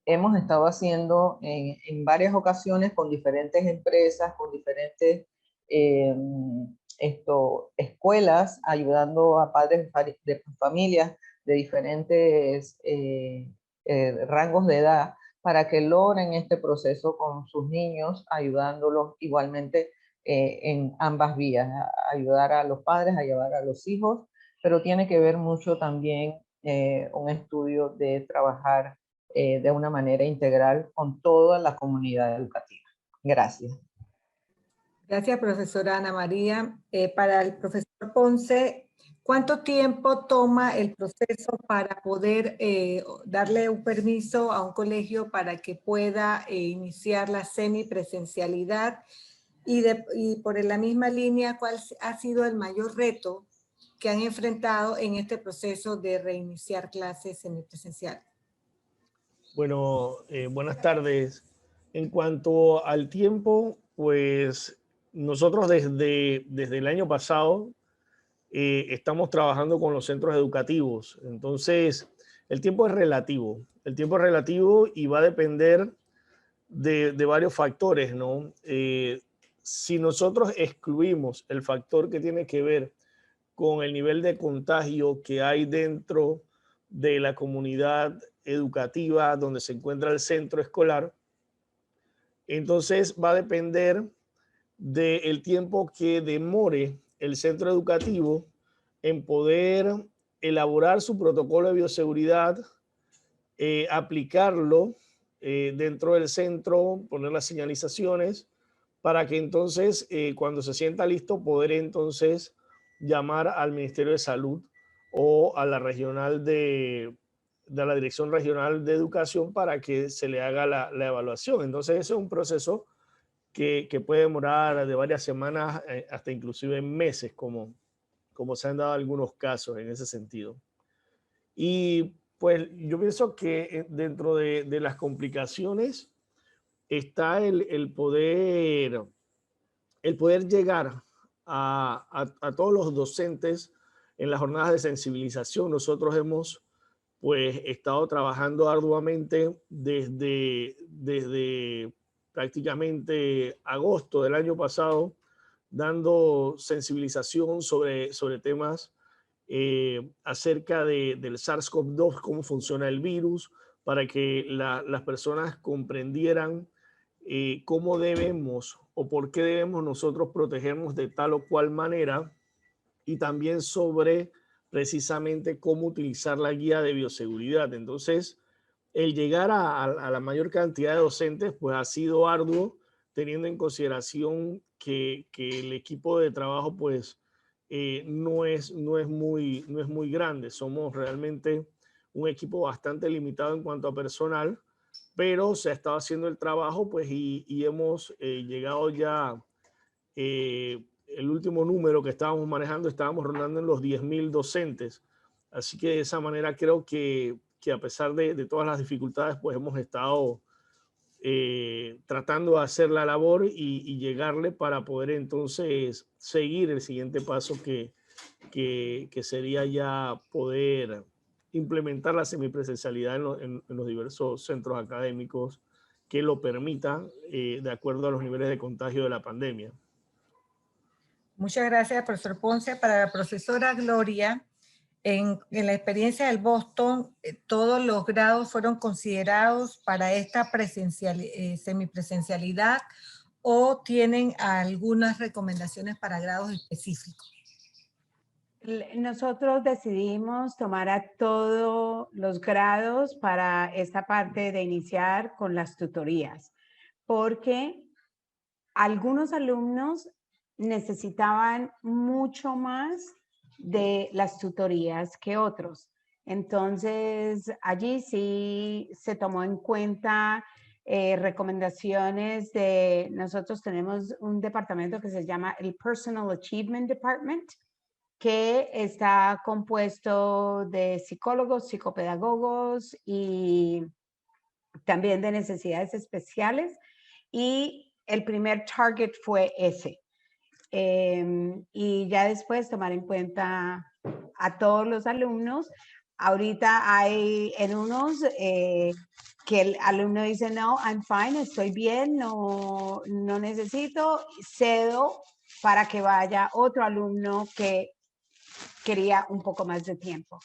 hemos estado haciendo en varias ocasiones con diferentes empresas, con diferentes escuelas, ayudando a padres de familias de diferentes rangos de edad para que logren este proceso con sus niños, ayudándolos igualmente en ambas vías, ayudar a los padres, a llevar a los hijos, pero tiene que ver mucho también un estudio de trabajar de una manera integral con toda la comunidad educativa. Gracias. Gracias, profesora Ana María. Para el profesor Ponce, ¿cuánto tiempo toma el proceso para poder darle un permiso a un colegio para que pueda iniciar la semipresencialidad? Y por la misma línea, ¿cuál ha sido el mayor reto que han enfrentado en este proceso de reiniciar clases semipresenciales? Bueno, buenas tardes. En cuanto al tiempo, pues nosotros desde el año pasado estamos trabajando con los centros educativos. Entonces, el tiempo es relativo. El tiempo es relativo y va a depender de varios factores, ¿no? Si nosotros excluimos el factor que tiene que ver con el nivel de contagio que hay dentro de la comunidad educativa donde se encuentra el centro escolar, entonces va a depender del tiempo que demore el centro educativo en poder elaborar su protocolo de bioseguridad, aplicarlo dentro del centro, poner las señalizaciones, para que entonces cuando se sienta listo poder entonces llamar al Ministerio de Salud o a la regional de la Dirección Regional de Educación para que se le haga la evaluación. Entonces ese es un proceso que puede demorar de varias semanas hasta inclusive meses, como se han dado algunos casos en ese sentido. Y pues yo pienso que dentro de las complicaciones está el poder llegar a todos los docentes en las jornadas de sensibilización. Nosotros hemos pues estado trabajando arduamente desde prácticamente agosto del año pasado, dando sensibilización sobre temas acerca del SARS-CoV-2, cómo funciona el virus, para que las personas comprendieran cómo debemos o por qué debemos nosotros protegernos de tal o cual manera, y también sobre precisamente cómo utilizar la guía de bioseguridad. Entonces, el llegar a la mayor cantidad de docentes pues ha sido arduo, teniendo en consideración que el equipo de trabajo pues no es muy grande. Somos realmente un equipo bastante limitado en cuanto a personal, pero se ha estado haciendo el trabajo pues y hemos llegado ya, el último número que estábamos manejando, estábamos rondando en los 10.000 docentes. Así que de esa manera creo que a pesar de todas las dificultades, pues hemos estado tratando de hacer la labor y llegarle para poder entonces seguir el siguiente paso que sería ya poder implementar la semipresencialidad en los diversos centros académicos que lo permitan de acuerdo a los niveles de contagio de la pandemia. Muchas gracias, profesor Ponce. Para la profesora Gloria, en la experiencia del Boston, ¿todos los grados fueron considerados para esta semipresencialidad o tienen algunas recomendaciones para grados específicos? Nosotros decidimos tomar a todos los grados para esta parte de iniciar con las tutorías, porque algunos alumnos necesitaban mucho más de las tutorías que otros. Entonces, allí sí se tomó en cuenta recomendaciones de, nosotros tenemos un departamento que se llama el Personal Achievement Department, que está compuesto de psicólogos, psicopedagogos y también de necesidades especiales. Y el primer target fue ese. Y ya después tomar en cuenta a todos los alumnos. Ahorita hay en unos que el alumno dice, no, I'm fine, estoy bien, no necesito, cedo para que vaya otro alumno que quería un poco más de tiempo.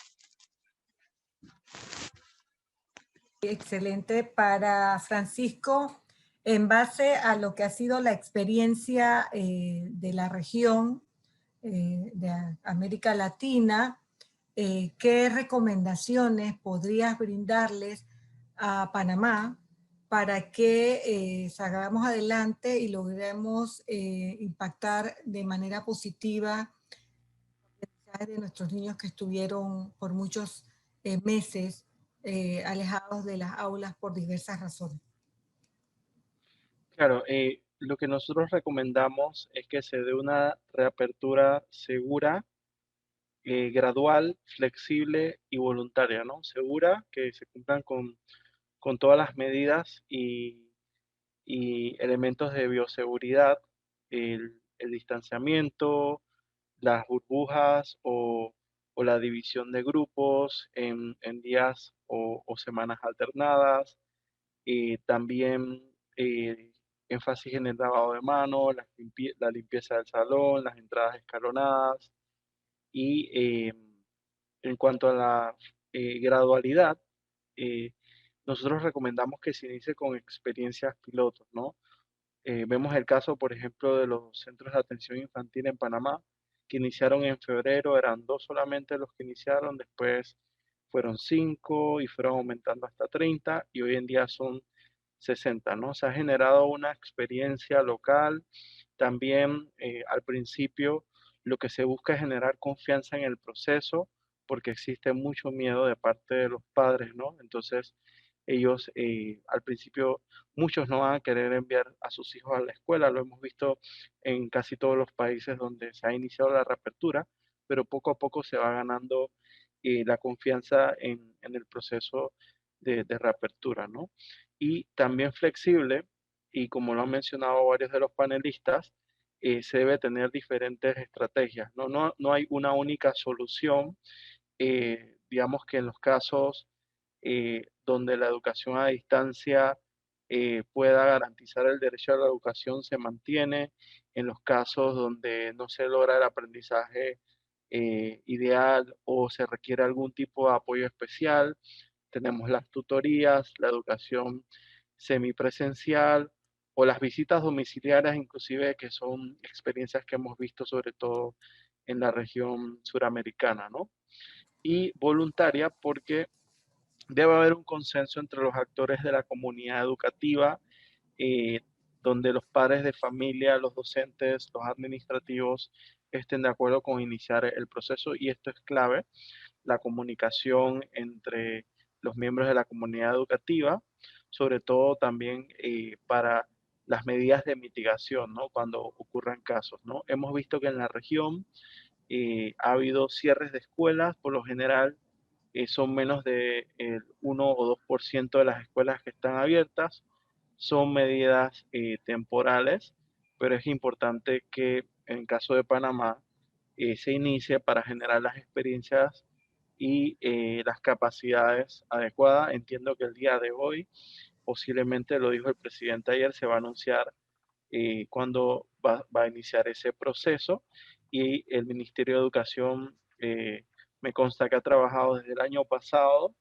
Excelente. Para Francisco, en base a lo que ha sido la experiencia de la región de América Latina, ¿qué recomendaciones podrías brindarles a Panamá para que salgamos adelante y logremos impactar de manera positiva de nuestros niños que estuvieron por muchos meses alejados de las aulas por diversas razones? Claro, lo que nosotros recomendamos es que se dé una reapertura segura, gradual, flexible y voluntaria, ¿no? Segura, que se cumplan con todas las medidas y y elementos de bioseguridad, el distanciamiento, las burbujas o la división de grupos en días o semanas alternadas, también énfasis en el lavado de manos, la limpieza del salón, las entradas escalonadas y en cuanto a la gradualidad, nosotros recomendamos que se inicie con experiencias pilotos, ¿no? Vemos el caso, por ejemplo, de los centros de atención infantil en Panamá, que iniciaron en febrero, eran 2 solamente los que iniciaron, después fueron 5 y fueron aumentando hasta 30 y hoy en día son 60, ¿no? Se ha generado una experiencia local. También al principio lo que se busca es generar confianza en el proceso porque existe mucho miedo de parte de los padres, ¿no? Entonces ellos al principio muchos no van a querer enviar a sus hijos a la escuela, lo hemos visto en casi todos los países donde se ha iniciado la reapertura, pero poco a poco se va ganando la confianza en el proceso de reapertura, ¿no? Y también flexible, y como lo han mencionado varios de los panelistas, se debe tener diferentes estrategias, ¿no? No hay una única solución, digamos que en los casos donde la educación a distancia pueda garantizar el derecho a la educación se mantiene, en los casos donde no se logra el aprendizaje ideal o se requiere algún tipo de apoyo especial, tenemos las tutorías, la educación semipresencial o las visitas domiciliarias inclusive, que son experiencias que hemos visto sobre todo en la región suramericana, ¿no? Y voluntaria porque debe haber un consenso entre los actores de la comunidad educativa, donde los padres de familia, los docentes, los administrativos estén de acuerdo con iniciar el proceso y esto es clave, la comunicación entre los miembros de la comunidad educativa, sobre todo también para las medidas de mitigación, ¿no? Cuando ocurran casos, ¿no? Hemos visto que en la región ha habido cierres de escuelas, por lo general son menos del 1 o 2% de las escuelas que están abiertas, son medidas temporales, pero es importante que en caso de Panamá se inicie para generar las experiencias y las capacidades adecuadas. Entiendo que el día de hoy, posiblemente lo dijo el presidente ayer, se va a anunciar cuándo va a iniciar ese proceso y el Ministerio de Educación me consta que ha trabajado desde el año pasado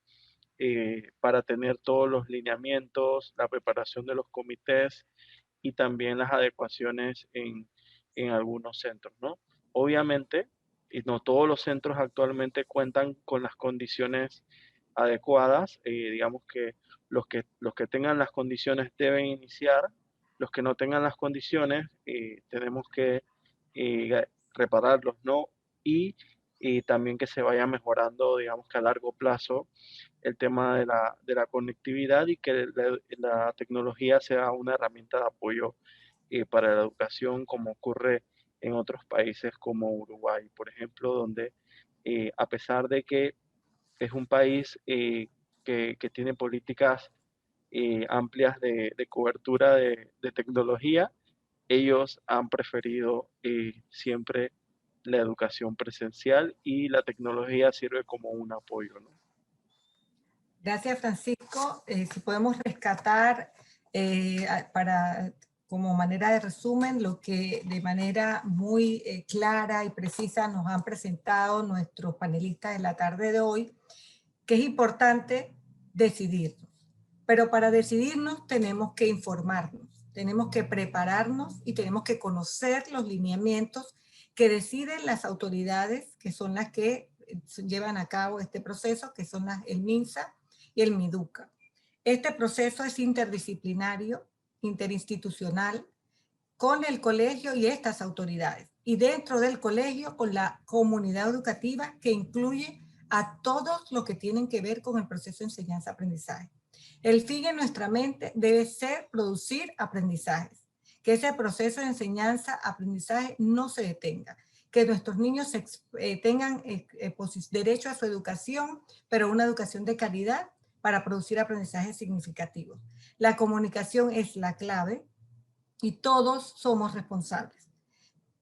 para tener todos los lineamientos, la preparación de los comités y también las adecuaciones en algunos centros, ¿no? Obviamente, y no todos los centros actualmente cuentan con las condiciones adecuadas, digamos que los que tengan las condiciones deben iniciar, los que no tengan las condiciones tenemos que repararlos, ¿no? Y también que se vaya mejorando, digamos que a largo plazo, el tema de la conectividad y que la tecnología sea una herramienta de apoyo para la educación, como ocurre en otros países como Uruguay, por ejemplo, donde a pesar de que es un país que tiene políticas amplias de cobertura de tecnología, ellos han preferido siempre la educación presencial y la tecnología sirve como un apoyo, ¿no? Gracias, Francisco. Si podemos rescatar como manera de resumen lo que de manera muy clara y precisa nos han presentado nuestros panelistas de la tarde de hoy, que es importante decidirnos. Pero para decidirnos tenemos que informarnos, tenemos que prepararnos y tenemos que conocer los lineamientos que deciden las autoridades, que son las que llevan a cabo este proceso, que son el MINSA y el MIDUCA. Este proceso es interdisciplinario, interinstitucional, con el colegio y estas autoridades. Y dentro del colegio, con la comunidad educativa, que incluye a todos los que tienen que ver con el proceso de enseñanza-aprendizaje. El fin en nuestra mente debe ser producir aprendizajes, que ese proceso de enseñanza-aprendizaje no se detenga, que nuestros niños tengan derecho a su educación, pero una educación de calidad para producir aprendizajes significativos. La comunicación es la clave y todos somos responsables.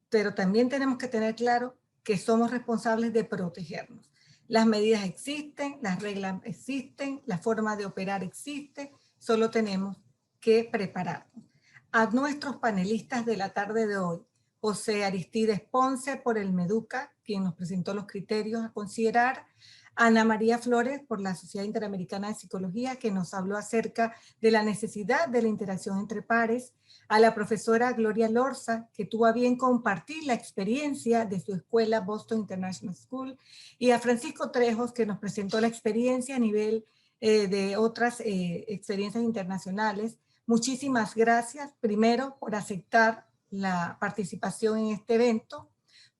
Pero también tenemos que tener claro que somos responsables de protegernos. Las medidas existen, las reglas existen, la forma de operar existe, solo tenemos que prepararnos. A nuestros panelistas de la tarde de hoy, José Aristides Ponce por el MEDUCA, quien nos presentó los criterios a considerar, Ana María Flores por la Sociedad Interamericana de Psicología, que nos habló acerca de la necesidad de la interacción entre pares, a la profesora Gloria Lorza, que tuvo a bien compartir la experiencia de su escuela Boston International School, y a Francisco Trejos, que nos presentó la experiencia a nivel de otras experiencias internacionales. Muchísimas gracias, primero, por aceptar la participación en este evento,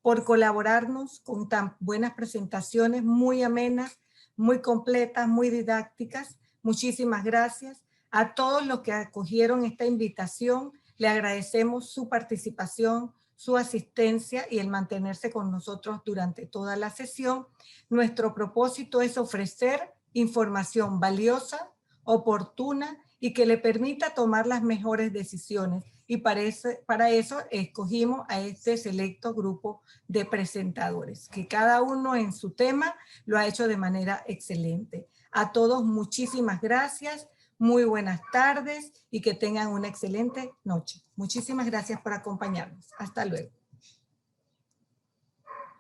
por colaborarnos con tan buenas presentaciones, muy amenas, muy completas, muy didácticas. Muchísimas gracias. A todos los que acogieron esta invitación, le agradecemos su participación, su asistencia y el mantenerse con nosotros durante toda la sesión. Nuestro propósito es ofrecer información valiosa, oportuna y que le permita tomar las mejores decisiones. Y para eso escogimos a este selecto grupo de presentadores, que cada uno en su tema lo ha hecho de manera excelente. A todos muchísimas gracias, muy buenas tardes y que tengan una excelente noche. Muchísimas gracias por acompañarnos. Hasta luego.